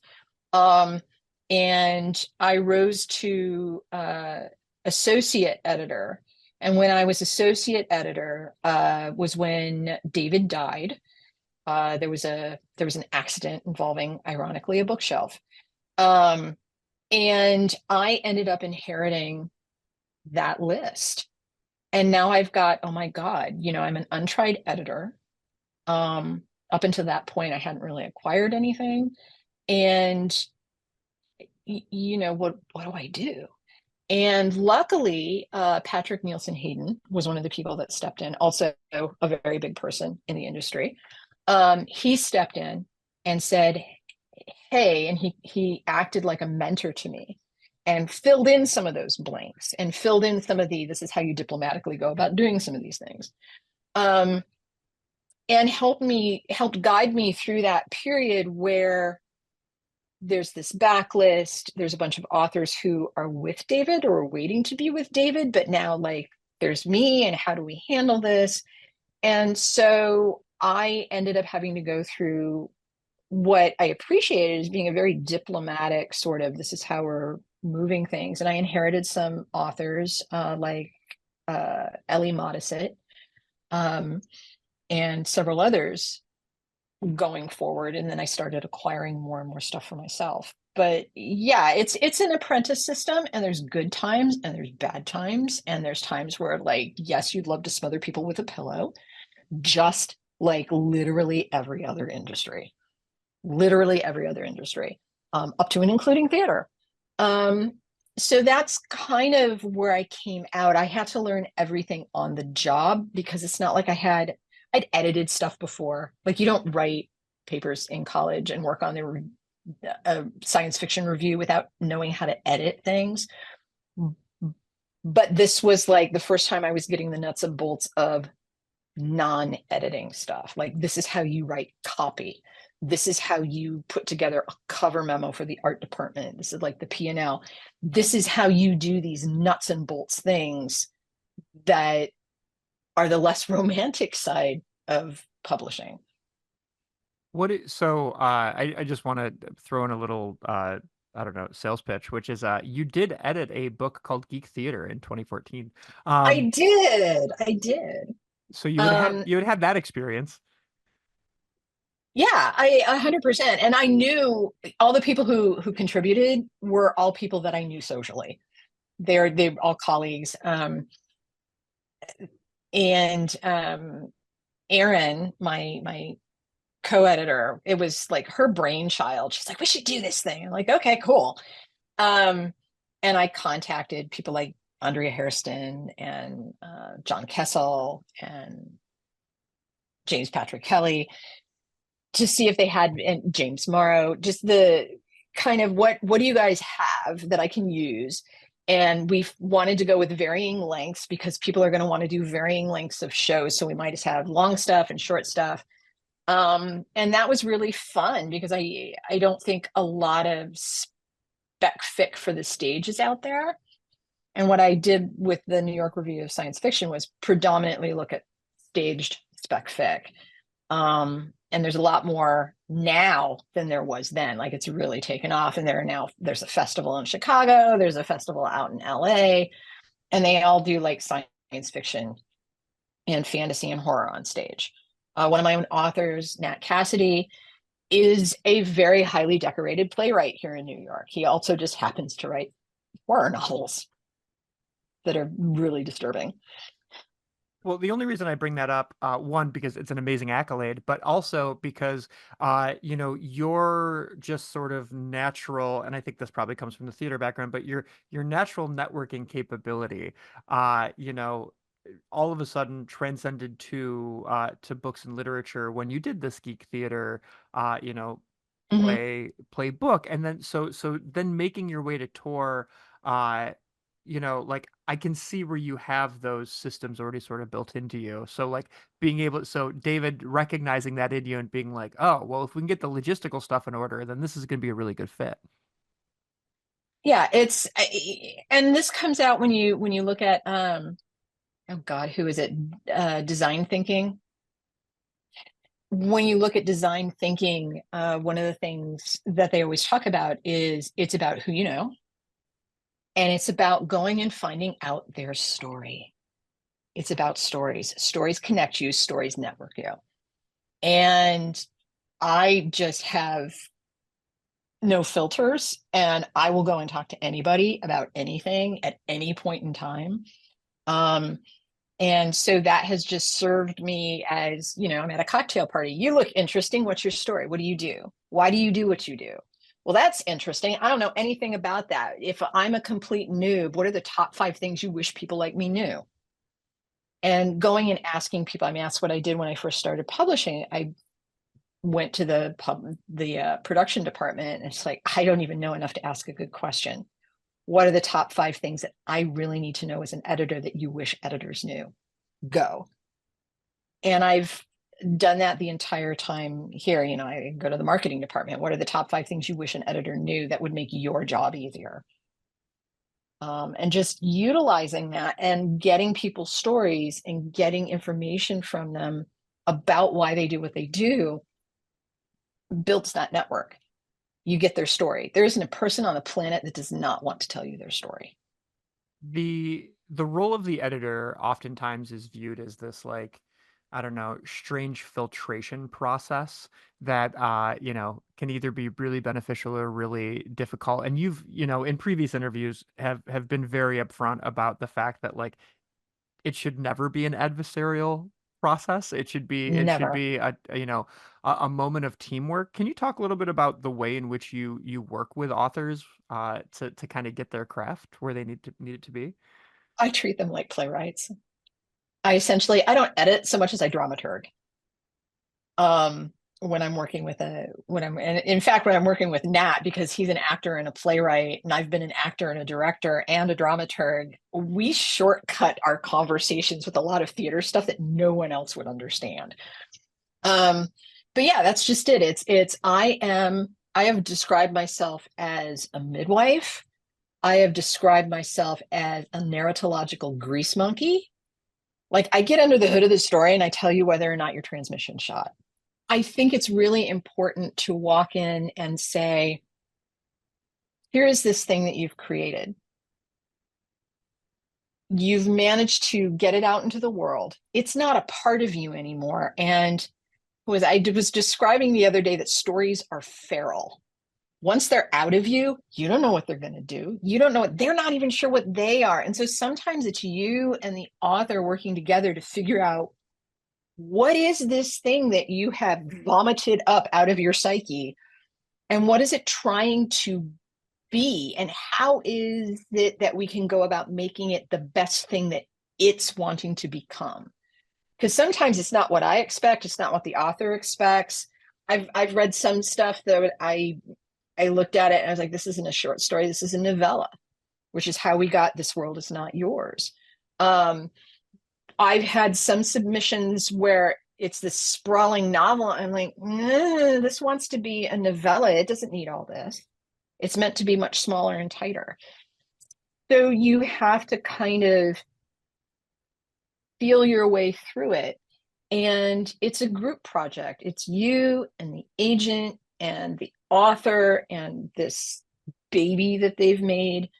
And I rose to associate editor. And when I was associate editor, was when David died. There was an accident involving, ironically, a bookshelf. And I ended up inheriting that list. And now I've got, oh my God, I'm an untried editor. Up until that point, I hadn't really acquired anything. And what do I do? And luckily, Patrick Nielsen Hayden was one of the people that stepped in, also a very big person in the industry. He stepped in and said, hey, and he acted like a mentor to me and filled in some of those blanks and filled in some of this is how you diplomatically go about doing some of these things. And helped guide me through that period where there's this backlist. There's a bunch of authors who are with David or waiting to be with David, but now like there's me and how do we handle this? And so I ended up having to go through what I appreciated as being a very diplomatic sort of, this is how we're moving things. And I inherited some authors like Ellie Modisett and several others going forward. And then I started acquiring more and more stuff for myself. But yeah, it's an apprentice system, and there's good times and there's bad times. And there's times where like, yes, you'd love to smother people with a pillow, just like literally every other industry, up to and including theater. So that's kind of where I came out. I had to learn everything on the job because it's not like I'd edited stuff before. Like you don't write papers in college and work on a science fiction review without knowing how to edit things. But this was like the first time I was getting the nuts and bolts of non-editing stuff. Like this is how you write copy. This is how you put together a cover memo for the art department. This is like the P&L. This is how you do these nuts and bolts things that are the less romantic side of publishing. I just want to throw in a little I don't know, sales pitch, which is you did edit a book called Geek Theater in 2014. I did. So you had that experience. Yeah, 100%. And I knew all the people who contributed were all people that I knew socially. They're all colleagues. And Erin, my co-editor, it was like her brainchild. She's like, we should do this thing. I'm like, okay, cool. Um, and I contacted people like Andrea Hairston and John Kessel and James Patrick Kelly to see if they had, and James Morrow, just the kind of what do you guys have that I can use? And we wanted to go with varying lengths because people are going to want to do varying lengths of shows. So we might just have long stuff and short stuff. And that was really fun because I don't think a lot of spec fic for the stage is out there. And what I did with the New York Review of Science Fiction was predominantly look at staged spec fic. And there's a lot more now than there was then. Like it's really taken off. And there's a festival in Chicago, there's a festival out in LA, and they all do like science fiction and fantasy and horror on stage. One of my own authors, Nat Cassidy, is a very highly decorated playwright here in New York. He also just happens to write horror novels that are really disturbing. Well, the only reason I bring that up, one, because it's an amazing accolade, but also because, you're just sort of natural, and I think this probably comes from the theater background, but your natural networking capability, uh, you know, all of a sudden transcended to books and literature when you did this geek theater, uh, you know, Mm-hmm. play book, and then so then making your way to Tor, uh like I can see where you have those systems already sort of built into you. So like being able, so David recognizing that in you and being like, oh, well, if we can get the logistical stuff in order, then this is going to be a really good fit. Yeah, and this comes out when you look at oh God, who is it? Design thinking. When you look at design thinking, one of the things that they always talk about is it's about who you know, and it's about going and finding out their story. It's about stories. Stories connect you, stories network you. And I just have no filters, and I will go and talk to anybody about anything at any point in time. Um, And so that has just served me as, I'm at a cocktail party. You look interesting. What's your story? What do you do? Why do you do what you do? Well, that's interesting. I don't know anything about that. If I'm a complete noob, what are the top 5 things you wish people like me knew? And going and asking people, I mean, that's what I did when I first started publishing. I went to the production department, and it's like, I don't even know enough to ask a good question. What are the top 5 things that I really need to know as an editor that you wish editors knew? Go. And I've done that the entire time here. I go to the marketing department. What are the top 5 things you wish an editor knew that would make your job easier? And just utilizing that and getting people's stories and getting information from them about why they do what they do builds that network. You get their story. There isn't a person on the planet that does not want to tell you their story. The role of the editor oftentimes is viewed as this, like, I don't know, strange filtration process that can either be really beneficial or really difficult. And you've, in previous interviews have been very upfront about the fact that like it should never be an adversarial process. It should Never. be a moment of teamwork. Can you talk a little bit about the way in which you work with authors to kind of get their craft where they need it to be? I treat them like playwrights. I don't edit so much as I dramaturg. When I'm working with and in fact, when I'm working with Nat, because he's an actor and a playwright, and I've been an actor and a director and a dramaturg, we shortcut our conversations with a lot of theater stuff that no one else would understand. Um, but yeah, that's just it. I have described myself as a midwife. I have described myself as a narratological grease monkey. Like I get under the hood of the story and I tell you whether or not your transmission shot. I think it's really important to walk in and say, here is this thing that you've created. You've managed to get it out into the world. It's not a part of you anymore. And I was describing the other day that stories are feral. Once they're out of you, you don't know what they're going to do. You don't know what they're not even sure what they are. And so sometimes it's you and the author working together to figure out what is this thing that you have vomited up out of your psyche, and what is it trying to be, and how is it that we can go about making it the best thing that it's wanting to become? Because sometimes it's not what I expect, it's not what the author expects. I've read some stuff that I looked at it and I was like, this isn't a short story, this is a novella, which is how we got This World Is Not Yours. I've had some submissions where it's this sprawling novel. I'm like, this wants to be a novella. It doesn't need all this. It's meant to be much smaller and tighter. So you have to kind of feel your way through it. And it's a group project. It's you and the agent and the author and this baby that they've made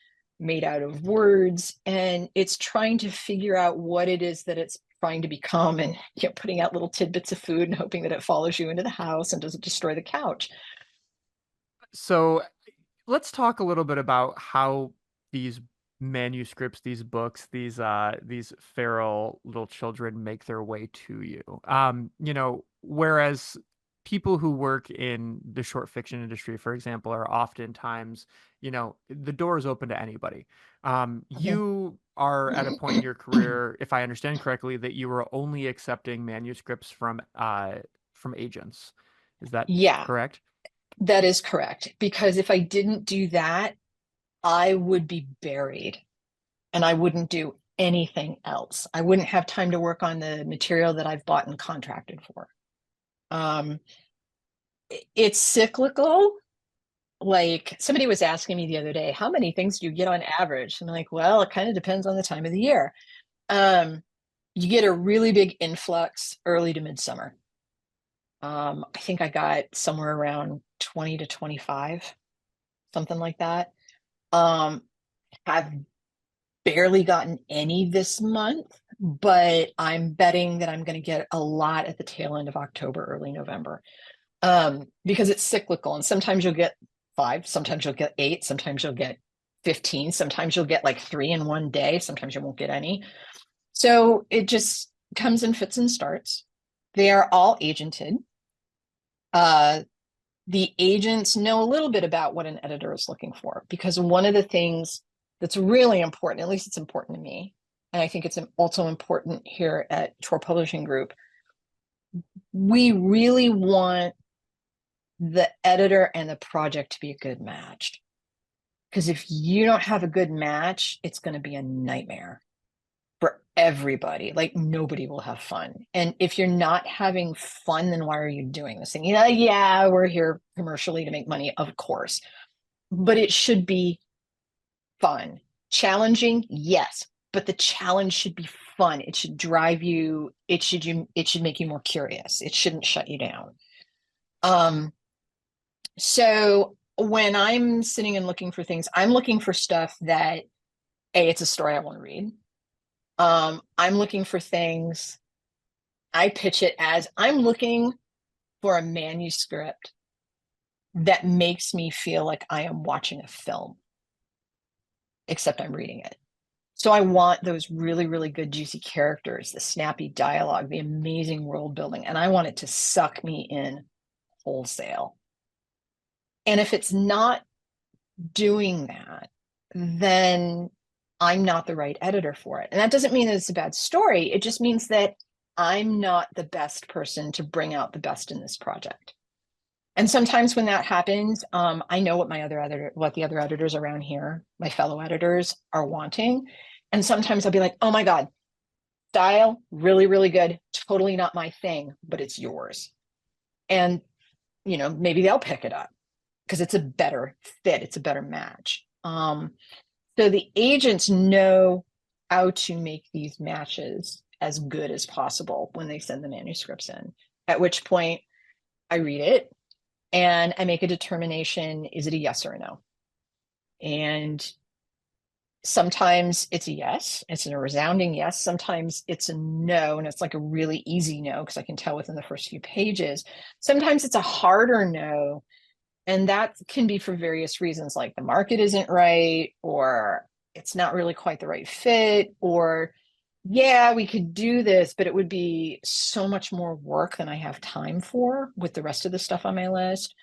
out of words. And it's trying to figure out what it is that it's trying to become, and putting out little tidbits of food and hoping that it follows you into the house and doesn't destroy the couch. So let's talk a little bit about how these manuscripts, these books, these feral little children make their way to you. Whereas people who work in the short fiction industry, for example, are oftentimes, the door is open to anybody. You are at a point in your career, if I understand correctly, that you were only accepting manuscripts from agents. Is that Yeah, correct? that is correct. Because if I didn't do that, I would be buried and I wouldn't do anything else. I wouldn't have time to work on the material that I've bought and contracted for. Um, it's cyclical. Like somebody was asking me the other day, how many things do you get on average? And I'm like, well, it kind of depends on the time of the year. You get a really big influx early to midsummer. I think I got somewhere around 20 to 25, something like that. I've barely gotten any this month, but I'm betting that I'm going to get a lot at the tail end of October, early November, because it's cyclical. And sometimes you'll get 5, sometimes you'll get 8, sometimes you'll get 15, sometimes you'll get like 3 in one day, sometimes you won't get any. So it just comes in fits and starts. They are all agented. The agents know a little bit about what an editor is looking for, because one of the things that's really important, at least it's important to me, and I think it's also important here at Tor Publishing Group, we really want the editor and the project to be a good match. Because if you don't have a good match, it's going to be a nightmare for everybody. Like nobody will have fun. And if you're not having fun, then why are you doing this thing? Yeah, we're here commercially to make money, of course, but it should be fun. Challenging, yes, but the challenge should be fun. It should drive you. It should make you more curious. It shouldn't shut you down. So when I'm sitting and looking for things, I'm looking for stuff that it's a story I want to read. I'm looking for things. I pitch it as I'm looking for a manuscript that makes me feel like I am watching a film, except I'm reading it. So I want those really, really good, juicy characters, the snappy dialogue, the amazing world building, and I want it to suck me in wholesale. And if it's not doing that, then I'm not the right editor for it. And that doesn't mean that it's a bad story. It just means that I'm not the best person to bring out the best in this project. And sometimes when that happens, I know what the other editors around here, my fellow editors, are wanting. And sometimes I'll be like, oh my God, style, really, really good, totally not my thing, but it's yours. And, maybe they'll pick it up because it's a better fit, it's a better match. So the agents know how to make these matches as good as possible when they send the manuscripts in, at which point I read it and I make a determination, is it a yes or a no? And sometimes it's a yes, it's a resounding yes. Sometimes it's a no, and it's like a really easy no, because I can tell within the first few pages. Sometimes it's a harder no, and that can be for various reasons, like the market isn't right, or it's not really quite the right fit, or yeah, we could do this, but it would be so much more work than I have time for with the rest of the stuff on my list.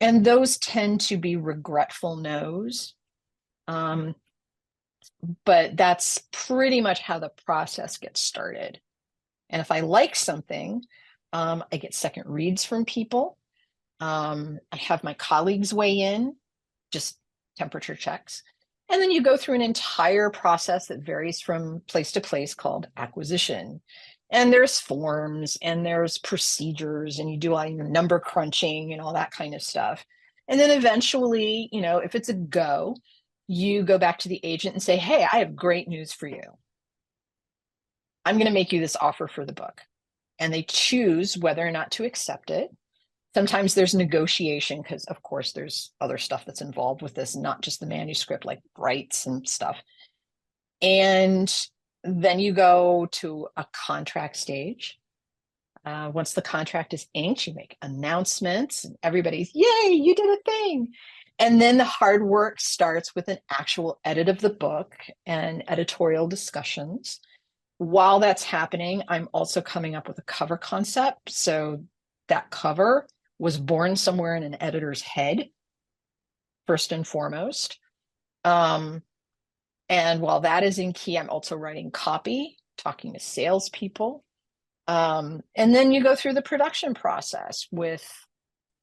And those tend to be regretful no's. Um, but that's pretty much how the process gets started. And if I like something, I get second reads from people. I have my colleagues weigh in, just temperature checks. And then you go through an entire process that varies from place to place called acquisition. And there's forms and there's procedures, and you do all your number crunching and all that kind of stuff. And then eventually, if it's a go, you go back to the agent and say, hey, I have great news for you. I'm going to make you this offer for the book. And they choose whether or not to accept it. Sometimes there's negotiation because, of course, there's other stuff that's involved with this, not just the manuscript, like rights and stuff. And then you go to a contract stage. Once the contract is inked, you make announcements, and everybody's, yay, you did a thing. And then the hard work starts with an actual edit of the book and editorial discussions. While that's happening, I'm also coming up with a cover concept. So that cover was born somewhere in an editor's head, first and foremost. And while that is in key, I'm also writing copy, talking to salespeople. And then you go through the production process with,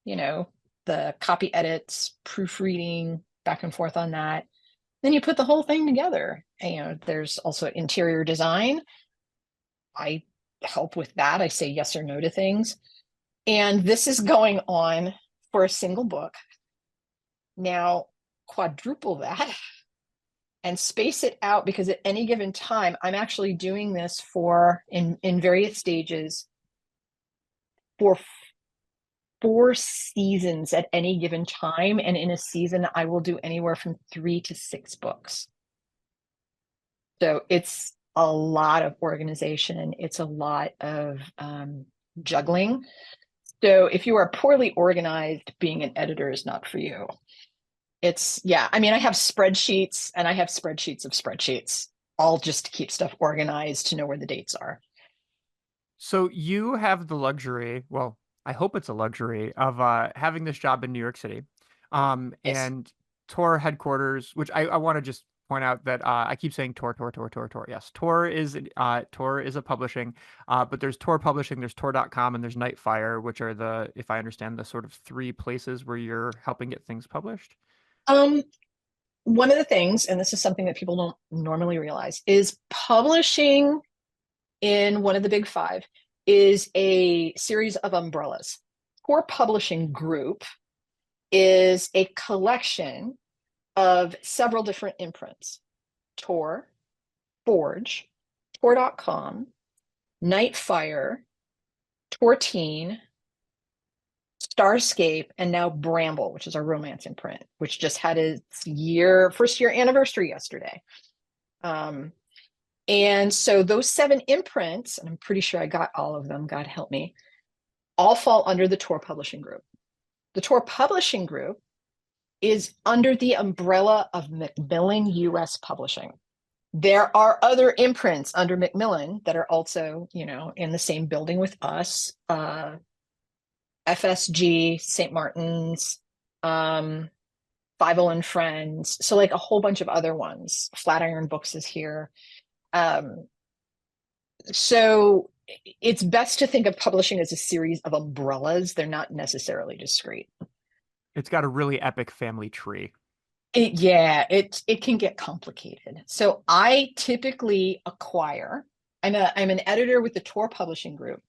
the copy edits, proofreading, back and forth on that. Then you put the whole thing together. And, there's also interior design. I help with that. I say yes or no to things. And this is going on for a single book. Now, quadruple that and space it out, because at any given time, I'm actually doing this in various stages for 4 seasons at any given time. And in a season, I will do anywhere from 3 to 6 books. So it's a lot of organization. It's a lot of juggling. So if you are poorly organized, being an editor is not for you. I have spreadsheets, and I have spreadsheets of spreadsheets, all just to keep stuff organized, to know where the dates are. So you have the luxury, well, I hope it's a luxury of having this job in New York City. Yes. And Tor headquarters, which I want to just point out that I keep saying Tor, Tor, Tor, Tor, Tor. Yes, Tor is a publishing, but there's Tor Publishing, there's Tor.com, and there's Nightfire, which are if I understand, the sort of 3 places where you're helping get things published. Um, One of the things, and this is something that people don't normally realize, is publishing in one of the big five is a series of umbrellas. Core Publishing Group is a collection of several different imprints: Tor, Forge, Tor.com, Nightfire, Torteen, Starscape, and now Bramble, which is our romance imprint, which just had its first year anniversary yesterday. And so those 7 imprints, and I'm pretty sure I got all of them, God help me, all fall under the Tor Publishing Group. The Tor Publishing Group is under the umbrella of Macmillan US Publishing. There are other imprints under Macmillan that are also, in the same building with us. FSG, St. Martin's, Fievel and Friends. So like a whole bunch of other ones. Flatiron Books is here. So it's best to think of publishing as a series of umbrellas. They're not necessarily discrete. It's got a really epic family tree. It can get complicated. So I typically acquire. I'm an editor with the Tor Publishing Group,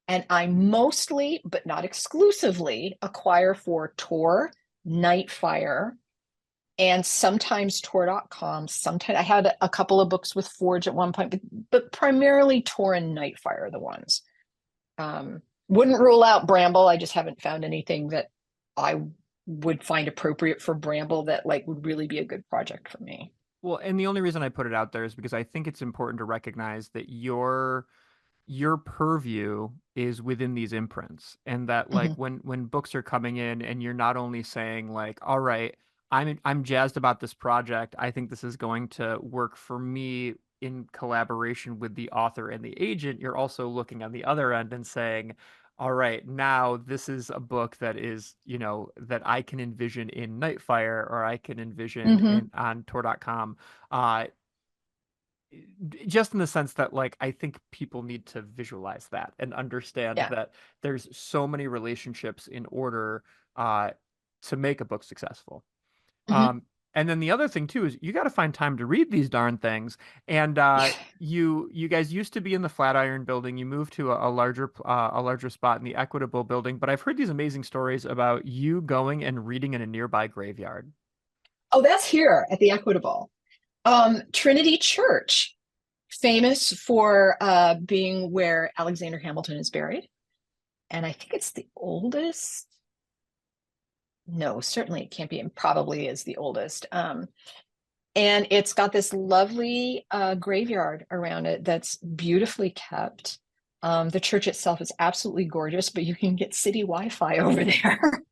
and I mostly, but not exclusively, acquire for Tor, Nightfire, and sometimes Tor.com. Sometimes I had a couple of books with Forge at one point, but primarily Tor and Nightfire are the ones. Wouldn't rule out Bramble. I just haven't found anything that I would find appropriate for Bramble that would really be a good project for me. Well, and the only reason I put it out there is because I think it's important to recognize that your purview is within these imprints, and that Mm-hmm. when books are coming in and you're not only saying like, all right, I'm jazzed about this project, I think this is going to work for me in collaboration with the author and the agent, you're also looking on the other end and saying, all right, now this is a book that is, that I can envision in Nightfire or I can envision Hmm. in on Tor.com. Uh, just in the sense that like I think people need to visualize that and understand Yeah. that there's so many relationships in order uh, to make a book successful. Hmm. Um, and then the other thing too is you got to find time to read these darn things. And you guys used to be in the Flatiron Building. You moved to a larger spot in the Equitable Building. But I've heard these amazing stories about you going and reading in a nearby graveyard. Oh, that's here at the Equitable. Trinity Church, famous for being where Alexander Hamilton is buried. And I think it's the oldest. No, certainly it can't be, and probably is the oldest. And it's got this lovely graveyard around it that's beautifully kept. The church itself is absolutely gorgeous, but you can get city Wi-Fi over there.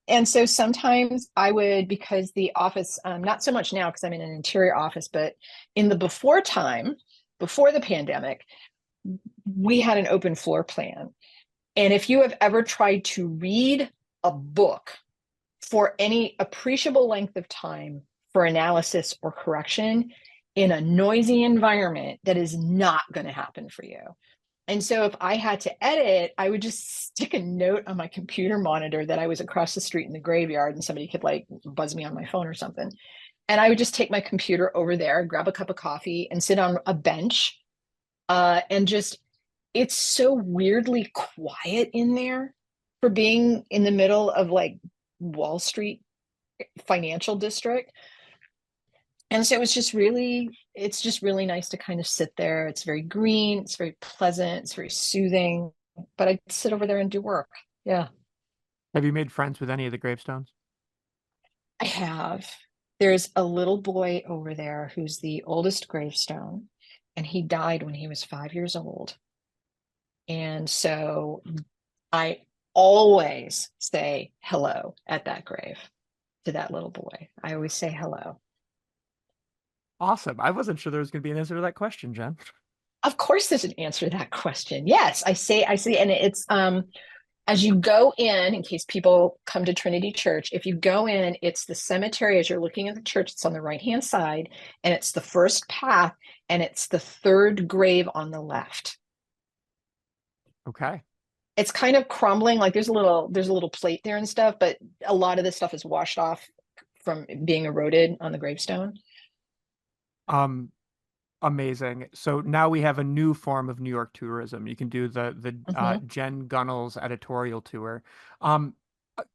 And so sometimes I would, because the office, not so much now because I'm in an interior office, but in the before time, before the pandemic, we had an open floor plan. And if you have ever tried to read a book for any appreciable length of time for analysis or correction in a noisy environment, that is not going to happen for you. And so if I had to edit, I would just stick a note on my computer monitor that I was across the street in the graveyard and somebody could like buzz me on my phone or something. And I would just take my computer over there, grab a cup of coffee, and sit on a bench. And just, it's so weirdly quiet in there for being in the middle of like Wall Street financial district. And so it's just really nice to kind of sit there. It's very green, it's very pleasant, it's very soothing. But I sit over there and do work. Yeah, Have you made friends with any of the gravestones? I have. There's a little boy over there who's the oldest gravestone, and he died when he was 5 years old. And so I always say hello at that grave to that little boy. I always say hello. Awesome. I wasn't sure there was going to be an answer to that question, Jen. Of course, there's an answer to that question. Yes, I say, and it's as you go in case people come to Trinity Church, if you go in, it's the cemetery as you're looking at the church, it's on the right-hand side, and it's the first path, and it's the third grave on the left. Okay. It's kind of crumbling, like there's a little plate there and stuff, but a lot of this stuff is washed off from being eroded on the gravestone. Um, Amazing. So now we have a new form of New York tourism. You can do the Hmm. Jen Gunnels editorial tour. A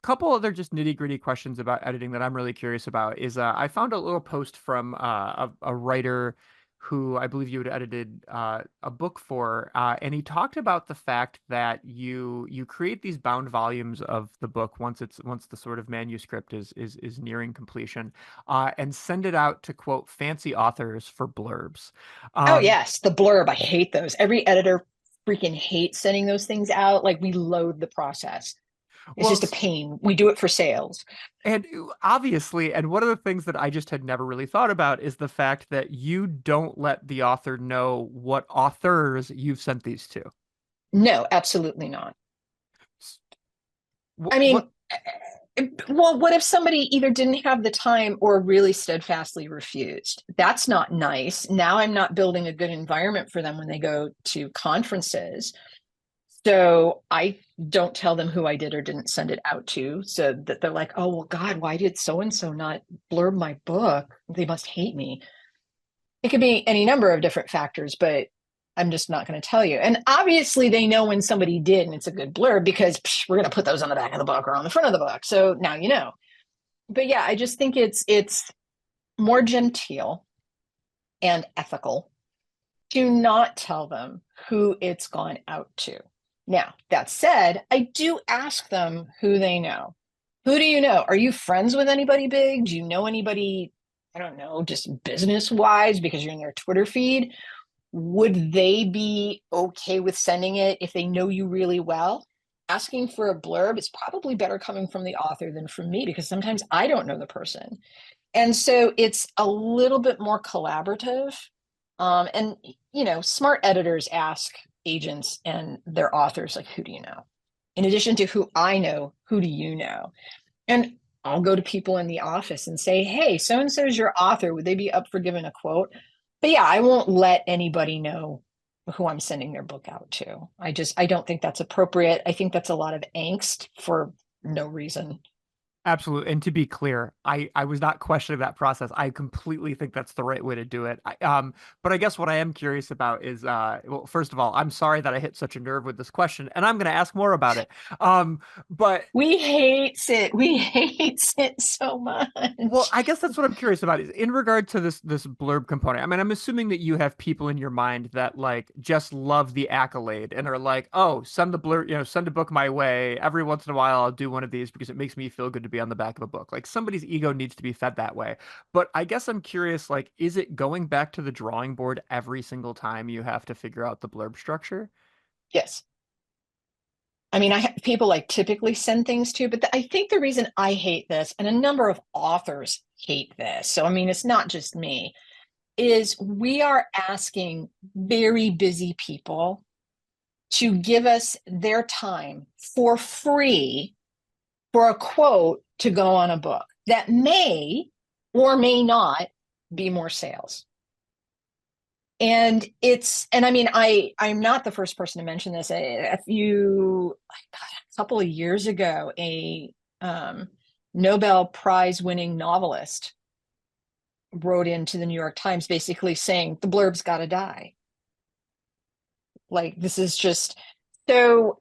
couple other just nitty-gritty questions about editing that I'm really curious about is I found a little post from a writer who I believe you had edited a book for, and he talked about the fact that you create these bound volumes of the book once the sort of manuscript is nearing completion, and send it out to quote fancy authors for blurbs. Oh Um, yes, the blurb. I hate those. Every editor freaking hates sending those things out. Like we loathe the process. It's well, just a pain. We do it for sales. and obviously, and one of the things that I just had never really thought about is the fact that you don't let the author know what authors you've sent these to. No, absolutely not. I What? mean, well, what if somebody either didn't have the time or really steadfastly refused? That's not nice. Now I'm not building a good environment for them when they go to conferences. So I don't tell them who I did or didn't send it out to, so that they're like, oh, well, God, why did so and so not blurb my book? They must hate me. It could be any number of different factors, but I'm just not going to tell you. And obviously, they know when somebody did, and it's a good blurb because we're going to put those on the back of the book or on the front of the book. So now you know. But yeah, I just think it's more genteel and ethical to not tell them who it's gone out to. Now, that said, I do ask them who they know. Who do you know? Are you friends with anybody big? Do you know anybody, I don't know, just business wise because you're in their Twitter feed? Would they be okay with sending it if they know you really well? Asking for a blurb is probably better coming from the author than from me because sometimes I don't know the person. And so it's a little bit more collaborative. And, smart editors ask agents and their authors, like, who do you know? In addition to who I know, who do you know? And I'll go to people in the office and say, hey, so and so is your author. Would they be up for giving a quote? But yeah, I won't let anybody know who I'm sending their book out to. I don't think that's appropriate. I think that's a lot of angst for no reason. Absolutely. And to be clear, I was not questioning that process. I completely think that's the right way to do it. But I guess what I am curious about is, well, first of all, I'm sorry that I hit such a nerve with this question, and I'm going to ask more about it. But We hate it. We hate it so well, much. I guess that's what I'm curious about is in regard to this blurb component. I mean, I'm assuming that you have people in your mind that like just love the accolade and are like, "Oh, send the blurb, send a book my way. Every once in a while I'll do one of these because it makes me feel good to be on the back of a book." Like somebody's ego needs to be fed that way. But I guess I'm curious like is it going back to the drawing board every single time you have to figure out the blurb structure? Yes. I mean, I have people like typically send things to, but I think the reason I hate this, and a number of authors hate this, so I mean, it's not just me, is we are asking very busy people to give us their time for free for a quote to go on a book that may or may not be more sales. And I mean, I'm not the first person to mention this. A couple of years ago, a Nobel Prize winning novelist wrote into the New York Times basically saying the blurb's got to die. Like, this is just so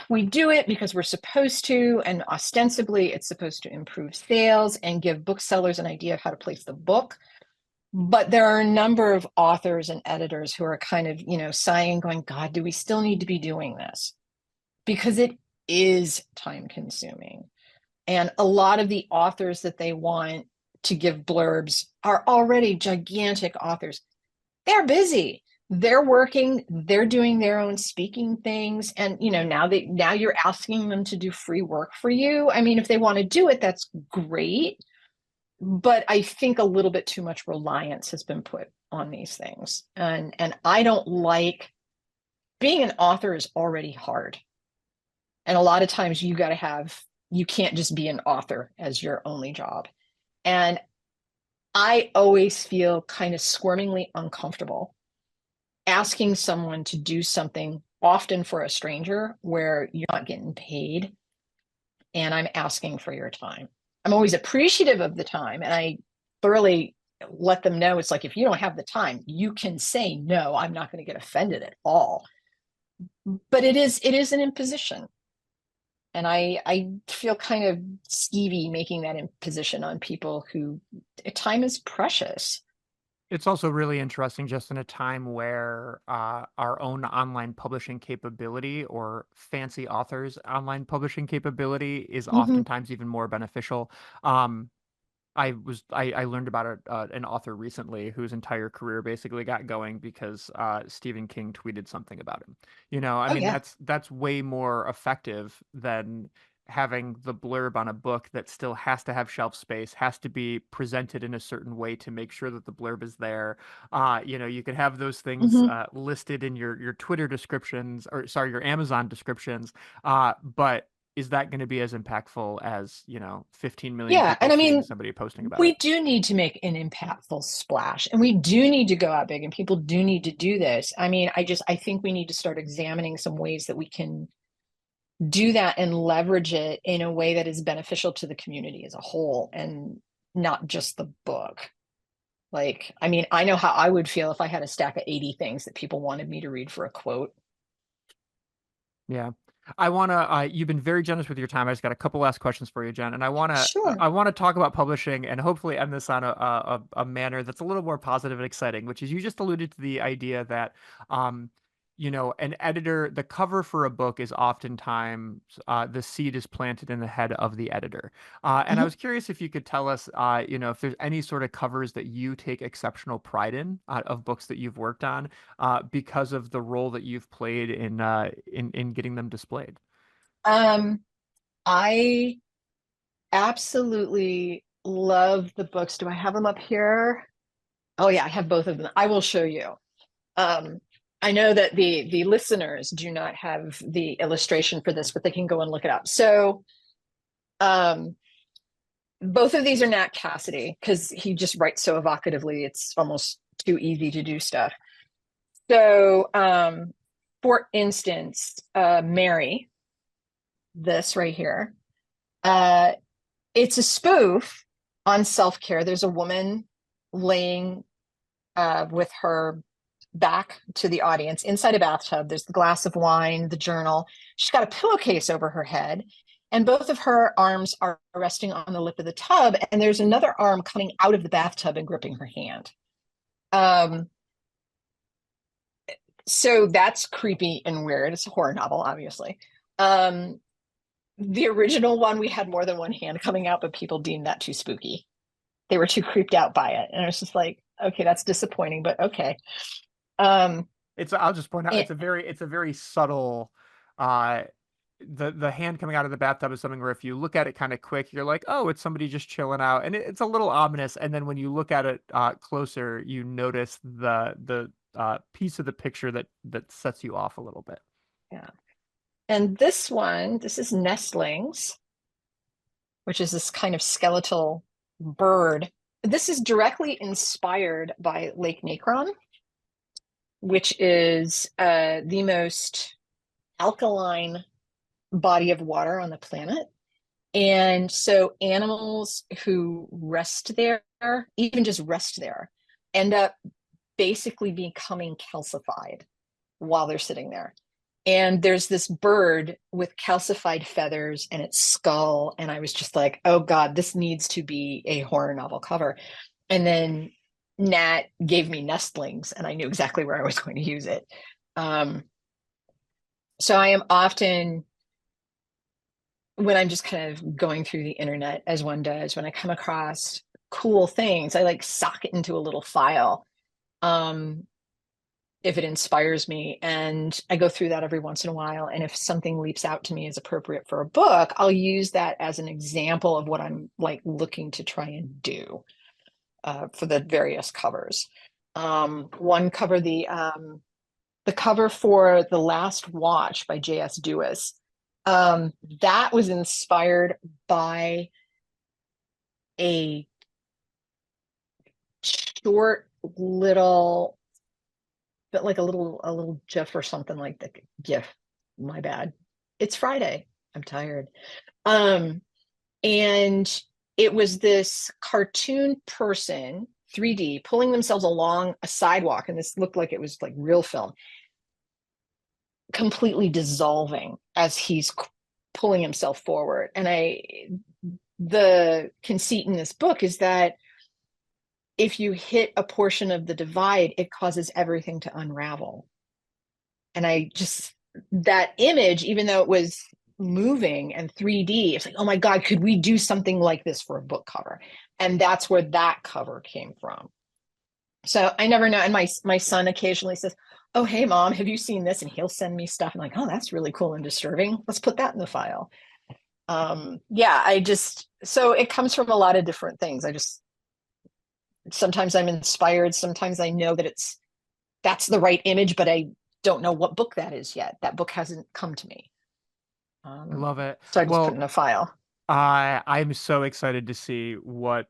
we do it because we're supposed to, and ostensibly it's supposed to improve sales and give booksellers an idea of how to place the book. But there are a number of authors and editors who are kind of, sighing, going, God, do we still need to be doing this? Because it is time consuming. And a lot of the authors that they want to give blurbs are already gigantic authors. They're busy. They're working, they're doing their own speaking things. And now you're asking them to do free work for you. I mean, if they want to do it, that's great. But I think a little bit too much reliance has been put on these things. And I don't like being an author is already hard. And a lot of times you can't just be an author as your only job. And I always feel kind of squirmingly uncomfortable asking someone to do something, often for a stranger, where you're not getting paid and I'm asking for your time. I'm always appreciative of the time, and I thoroughly let them know it's like, if you don't have the time, you can say no. I'm not going to get offended at all. But it is an imposition. And I feel kind of skeevy making that imposition on people who time is precious. It's also really interesting just in a time where our own online publishing capability or fancy authors' online publishing capability is Mm-hmm. oftentimes even more beneficial. I learned about an author recently whose entire career basically got going because Stephen King tweeted something about him. I Oh mean yeah. that's way more effective than having the blurb on a book that still has to have shelf space, has to be presented in a certain way to make sure that the blurb is there. You can have those things Mm-hmm. listed in your Twitter descriptions or sorry, your Amazon descriptions, but is that going to be as impactful as 15 million Yeah. people And I seeing mean, somebody posting about it? we do need to make an impactful splash, and we do need to go out big, and people do need to do this. I mean, I think we need to start examining some ways that we can do that and leverage it in a way that is beneficial to the community as a whole and not just the book. Like, I mean, I know how I would feel if I had a stack of 80 things that people wanted me to read for a quote. Yeah. I want to you've been very generous with your time. I just got a couple last questions for you, Jen, and Sure. I want to talk about publishing and hopefully end this on a manner that's a little more positive and exciting, which is you just alluded to the idea that um an editor, the cover for a book is oftentimes the seed is planted in the head of the editor. And I Mhm. was curious if you could tell us, if there's any sort of covers that you take exceptional pride in of books that you've worked on, because of the role that you've played in getting them displayed. Um, I absolutely love the books. Do I have them up here? Oh yeah, I have both of them. I will show you. Um, I know that the listeners do not have the illustration for this, but they can go and look it up. So um, both of these are Nat Cassidy because he just writes so evocatively. It's almost too easy to do stuff. So, for instance, Mary, this right here, uh, it's a spoof on self-care. There's a woman laying with her back to the audience inside a bathtub. There's the glass of wine, the journal. She's got a pillowcase over her head, and both of her arms are resting on the lip of the tub. And there's another arm coming out of the bathtub and gripping her hand. Um, so that's creepy and weird. It's a horror novel, obviously. Um, the original one, we had more than one hand coming out, but people deemed that too spooky. They were too creeped out by it. And I was just like, okay, that's disappointing, but okay. I'll just point out And, it's a very subtle uh the hand coming out of the bathtub is something where if you look at it kind of quick, you're like, oh, it's somebody just chilling out, and it's a little ominous. And then when you look at it closer, you notice the piece of the picture that sets you off a little bit. yeah. And this one, this is nestlings, which is this kind of skeletal bird. This is directly inspired by Lake Nacron, which is the most alkaline body of water on the planet. And so animals who rest there, even just rest there, end up basically becoming calcified while they're sitting there. And there's this bird with calcified feathers and its skull. And I was just like, oh God, this needs to be a horror novel cover. And then Nat gave me nestlings, and I knew exactly where I was going to use it. So I am often, when I'm just kind of going through the internet, as one does, when I come across cool things, I like sock it into a little file. If it inspires me, and I go through that every once in a while. And if something leaps out to me as appropriate for a book, I'll use that as an example of what I'm like looking to try and do for the various covers. One cover, the cover for The Last Watch by J.S. Dewis, that was inspired by a short little, but like a little GIF or something like that. GIF, my bad. It's Friday. I'm tired. And it was this cartoon person, 3D, pulling themselves along a sidewalk, and this looked like it was like real film, completely dissolving as he's pulling himself forward. And the conceit in this book is that if you hit a portion of the divide, it causes everything to unravel. And that image, even though it was moving and 3D, it's like, oh my God, could we do something like this for a book cover? And that's where that cover came from. So I never know. And my son occasionally says, oh, hey, Mom, have you seen this? And he'll send me stuff. I'm like, oh, that's really cool and disturbing. Let's put that in the file. Yeah, so it comes from a lot of different things. Sometimes I'm inspired. Sometimes I know that that's the right image, but I don't know what book that is yet. That book hasn't come to me. I love it. So I just put Well, in a file. I'm so excited to see what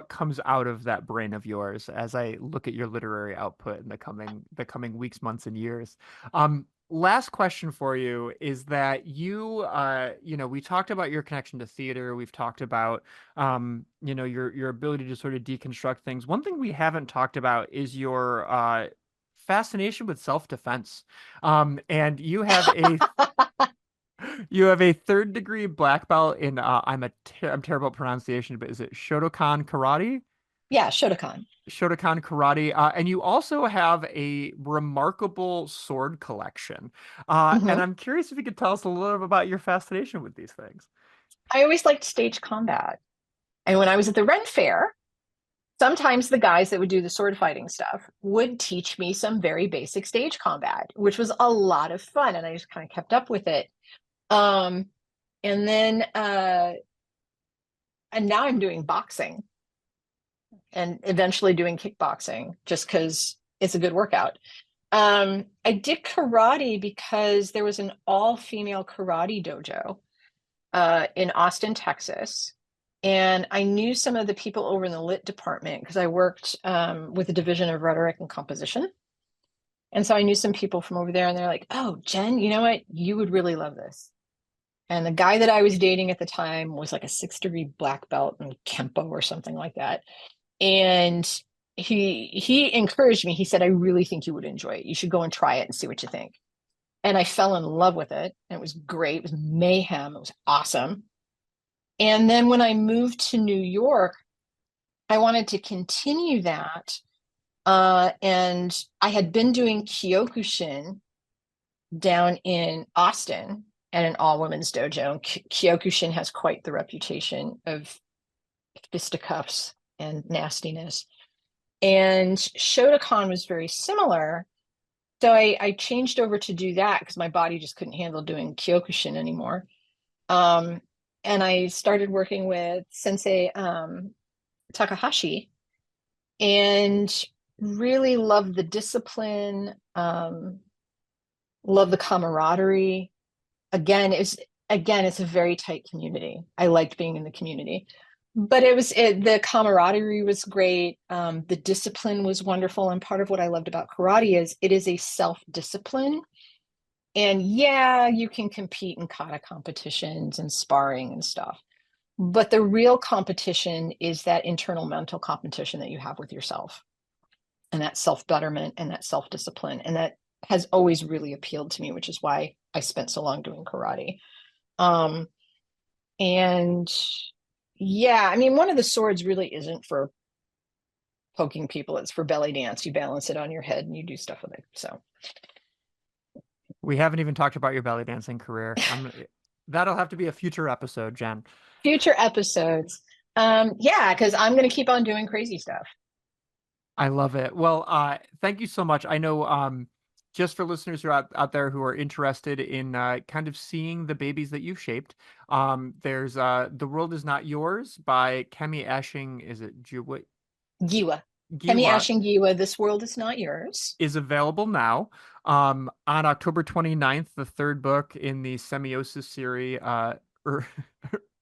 comes out of that brain of yours as I look at your literary output in the coming weeks, months, and years. Last question for you is that we talked about your connection to theater. We've talked about, your ability to sort of deconstruct things. One thing we haven't talked about is your fascination with self-defense. And you have a third degree black belt in I'm terrible at pronunciation, but is it Shotokan karate? Yeah, Shotokan. Shotokan karate, and you also have a remarkable sword collection. And Mm-hmm. I'm curious if you could tell us a little bit about your fascination with these things. I always liked stage combat. And when I was at the Ren Fair, sometimes the guys that would do the sword fighting stuff would teach me some very basic stage combat, which was a lot of fun. And I just kind of kept up with it. Um, and then, and now I'm doing boxing and eventually doing kickboxing just because it's a good workout. I did karate because there was an all-female karate dojo in Austin, Texas. And I knew some of the people over in the lit department because I worked with the division of rhetoric and composition. And so I knew some people from over there, and they're like, "Oh, Jen, you know what? You would really love this." And the guy that I was dating at the time was like a 6-degree black belt in Kempo or something like that. And he encouraged me. He said, "I really think you would enjoy it. You should go and try it and see what you think." And I fell in love with it. And it was great. It was mayhem. It was awesome. And then when I moved to New York, I wanted to continue that. And I had been doing Kyokushin down in Austin at an all-women's dojo. And Kyokushin has quite the reputation of fisticuffs and nastiness. And Shotokan was very similar. So I changed over to do that because my body just couldn't handle doing Kyokushin anymore. And I started working with Sensei Takahashi and really loved the discipline, loved the camaraderie. It's a very tight community. I liked being in the community. But the camaraderie was great. The discipline was wonderful. And part of what I loved about karate is it is a self-discipline. And yeah, you can compete in kata competitions and sparring and stuff. But the real competition is that internal mental competition that you have with yourself and that self-betterment and that self-discipline. And that has always really appealed to me, which is why I spent so long doing karate. And yeah, I mean, one of the swords really isn't for poking people. It's for belly dance. You balance it on your head and you do stuff with it. So We haven't even talked about your belly dancing career. That'll have to be a future episode, Jen. future episodes. Yeah, because I'm going to keep on doing crazy stuff. I love it. Well, thank you so much. I know just for listeners who are out there who are interested in kind of seeing the babies that you've shaped, there's The World Is Not Yours by Kemi Ashing, is it Giwa. Kemi Giwa, Ashing Giwa, This World Is Not Yours. is available now. On October 29th, the third book in the Semiosis series,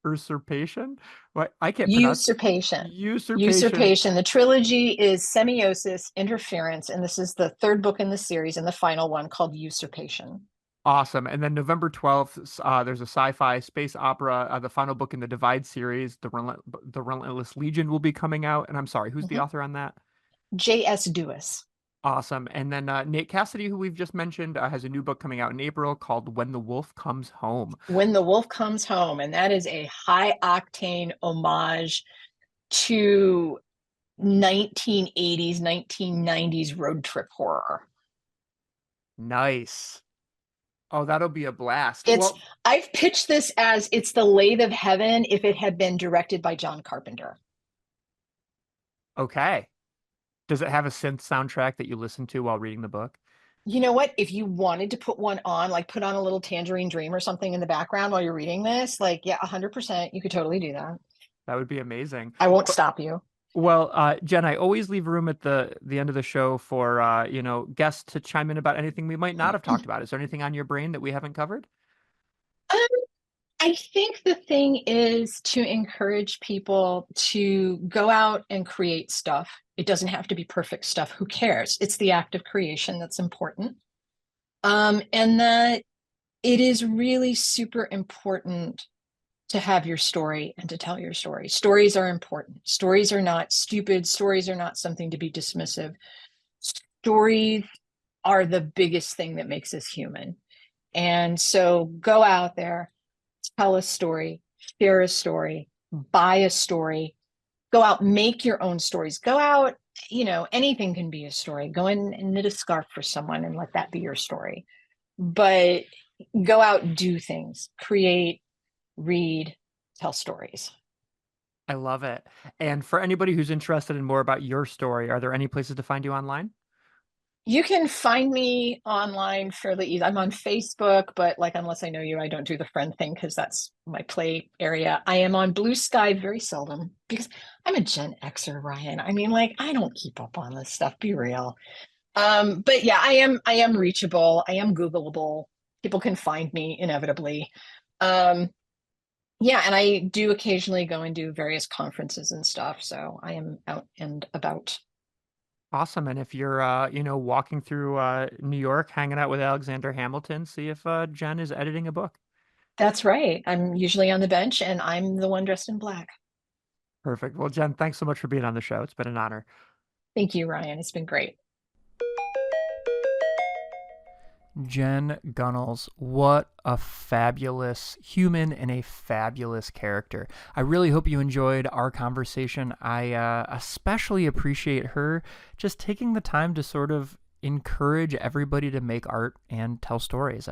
Usurpation? What? I can't pronounce Usurpation. Usurpation. Usurpation. The trilogy is Semiosis, Interference, and this is the third book in the series and the final one called Usurpation. Awesome. And then November 12th, there's a sci-fi space opera. The final book in the Divide series, The Relentless Legion, will be coming out. And I'm sorry, who's the author on that? J.S. Dewis. Awesome. And then Nate Cassidy, who we've just mentioned, has a new book coming out in April called When the Wolf Comes Home. When the Wolf Comes Home. And that is a high octane homage to 1980s, 1990s road trip horror. Nice. Oh, that'll be a blast. I've pitched this as it's the Lathe of Heaven if it had been directed by John Carpenter. Okay. Does it have a synth soundtrack that you listen to while reading the book? You know what? If you wanted to put one on, like put on a little Tangerine Dream or something in the background while you're reading this, like, yeah, 100%, you could totally do that. That would be amazing. I won't stop you. Well, Jen, I always leave room at the end of the show for guests to chime in about anything we might not have talked about. Is there anything on your brain that we haven't covered? Um, I think the thing is to encourage people to go out and create stuff. It doesn't have to be perfect stuff. Who cares? It's the act of creation that's important. And that it is really super important to have your story and to tell your story. Stories are important. Stories are not stupid. Stories are not something to be dismissive. Stories are the biggest thing that makes us human. And so go out there, tell a story, share a story, buy a story, go out, make your own stories. Go out, anything can be a story. Go in and knit a scarf for someone and let that be your story. But go out, do things, create, read, tell stories. I love it. And for anybody who's interested in more about your story, are there any places to find you online? You can find me online fairly easy. I'm on Facebook, but unless I know you, I don't do the friend thing because that's my play area. I am on Blue Sky very seldom because I'm a Gen Xer, Ryan. I mean, I don't keep up on this stuff. Be real. But yeah, I am reachable. I am Googleable. People can find me inevitably. Um, yeah, and I do occasionally go and do various conferences and stuff. So I am out and about. Awesome. And if you're, walking through New York, hanging out with Alexander Hamilton, see if Jen is editing a book. That's right. I'm usually on the bench and I'm the one dressed in black. Perfect. Well, Jen, thanks so much for being on the show. It's been an honor. Thank you, Ryan. It's been great. Jen Gunnels, what a fabulous human and a fabulous character. I really hope you enjoyed our conversation. I especially appreciate her just taking the time to sort of encourage everybody to make art and tell stories.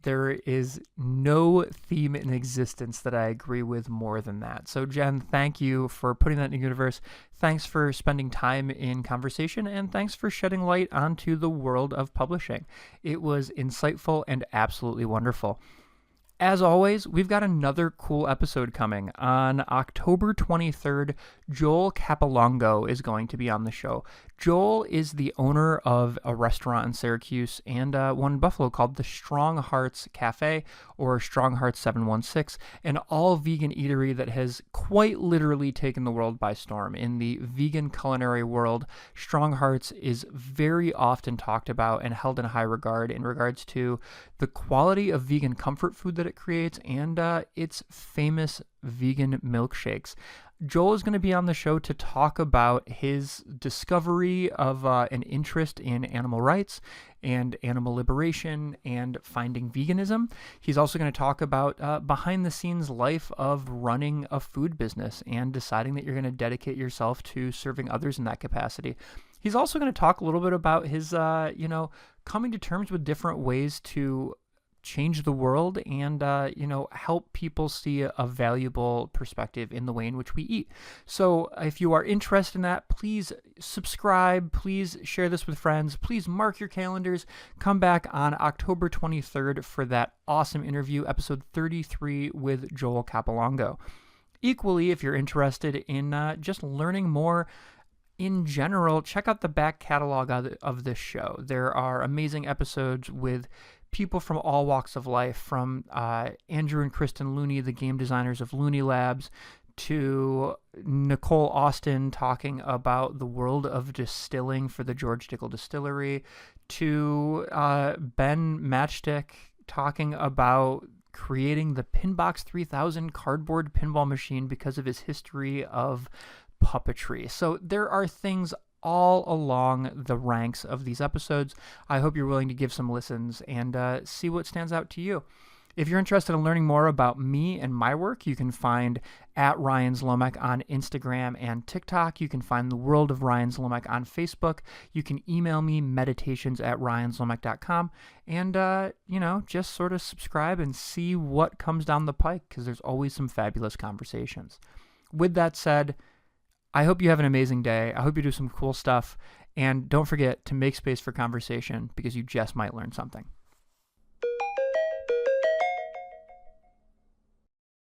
There is no theme in existence that I agree with more than that. So, Jen, thank you for putting that in the universe. Thanks for spending time in conversation, and thanks for shedding light onto the world of publishing. It was insightful and absolutely wonderful. As always, we've got another cool episode coming. On October 23rd, Joel Capolongo is going to be on the show. Joel is the owner of a restaurant in Syracuse and one in Buffalo called the Strong Hearts Cafe, or Strong Hearts 716, an all-vegan eatery that has quite literally taken the world by storm. In the vegan culinary world, Strong Hearts is very often talked about and held in high regard in regards to the quality of vegan comfort food that it creates and its famous vegan milkshakes. Joel is going to be on the show to talk about his discovery of an interest in animal rights and animal liberation and finding veganism. He's also going to talk about behind the scenes life of running a food business and deciding that you're going to dedicate yourself to serving others in that capacity. He's also going to talk a little bit about his, coming to terms with different ways to change the world and help people see a valuable perspective in the way in which we eat. So if you are interested in that, please subscribe, please share this with friends, please mark your calendars. Come back on October 23rd for that awesome interview, episode 33 with Joel Capolongo. Equally, if you're interested in just learning more in general, check out the back catalog of this show. There are amazing episodes with people from all walks of life, from Andrew and Kristen Looney, the game designers of Looney Labs, to Nicole Austin talking about the world of distilling for the George Dickel Distillery, to Ben Matchstick talking about creating the Pinbox 3000 cardboard pinball machine because of his history of puppetry. So there are things all along the ranks of these episodes. I hope you're willing to give some listens and see what stands out to you. If you're interested in learning more about me and my work, you can find at Ryan Zlomek on Instagram and TikTok. You can find the World of Ryan Zlomek on Facebook. You can email me meditations@ryanzlomek.com and, just sort of subscribe and see what comes down the pike, because there's always some fabulous conversations. With that said, I hope you have an amazing day. I hope you do some cool stuff. And don't forget to make space for conversation, because you just might learn something.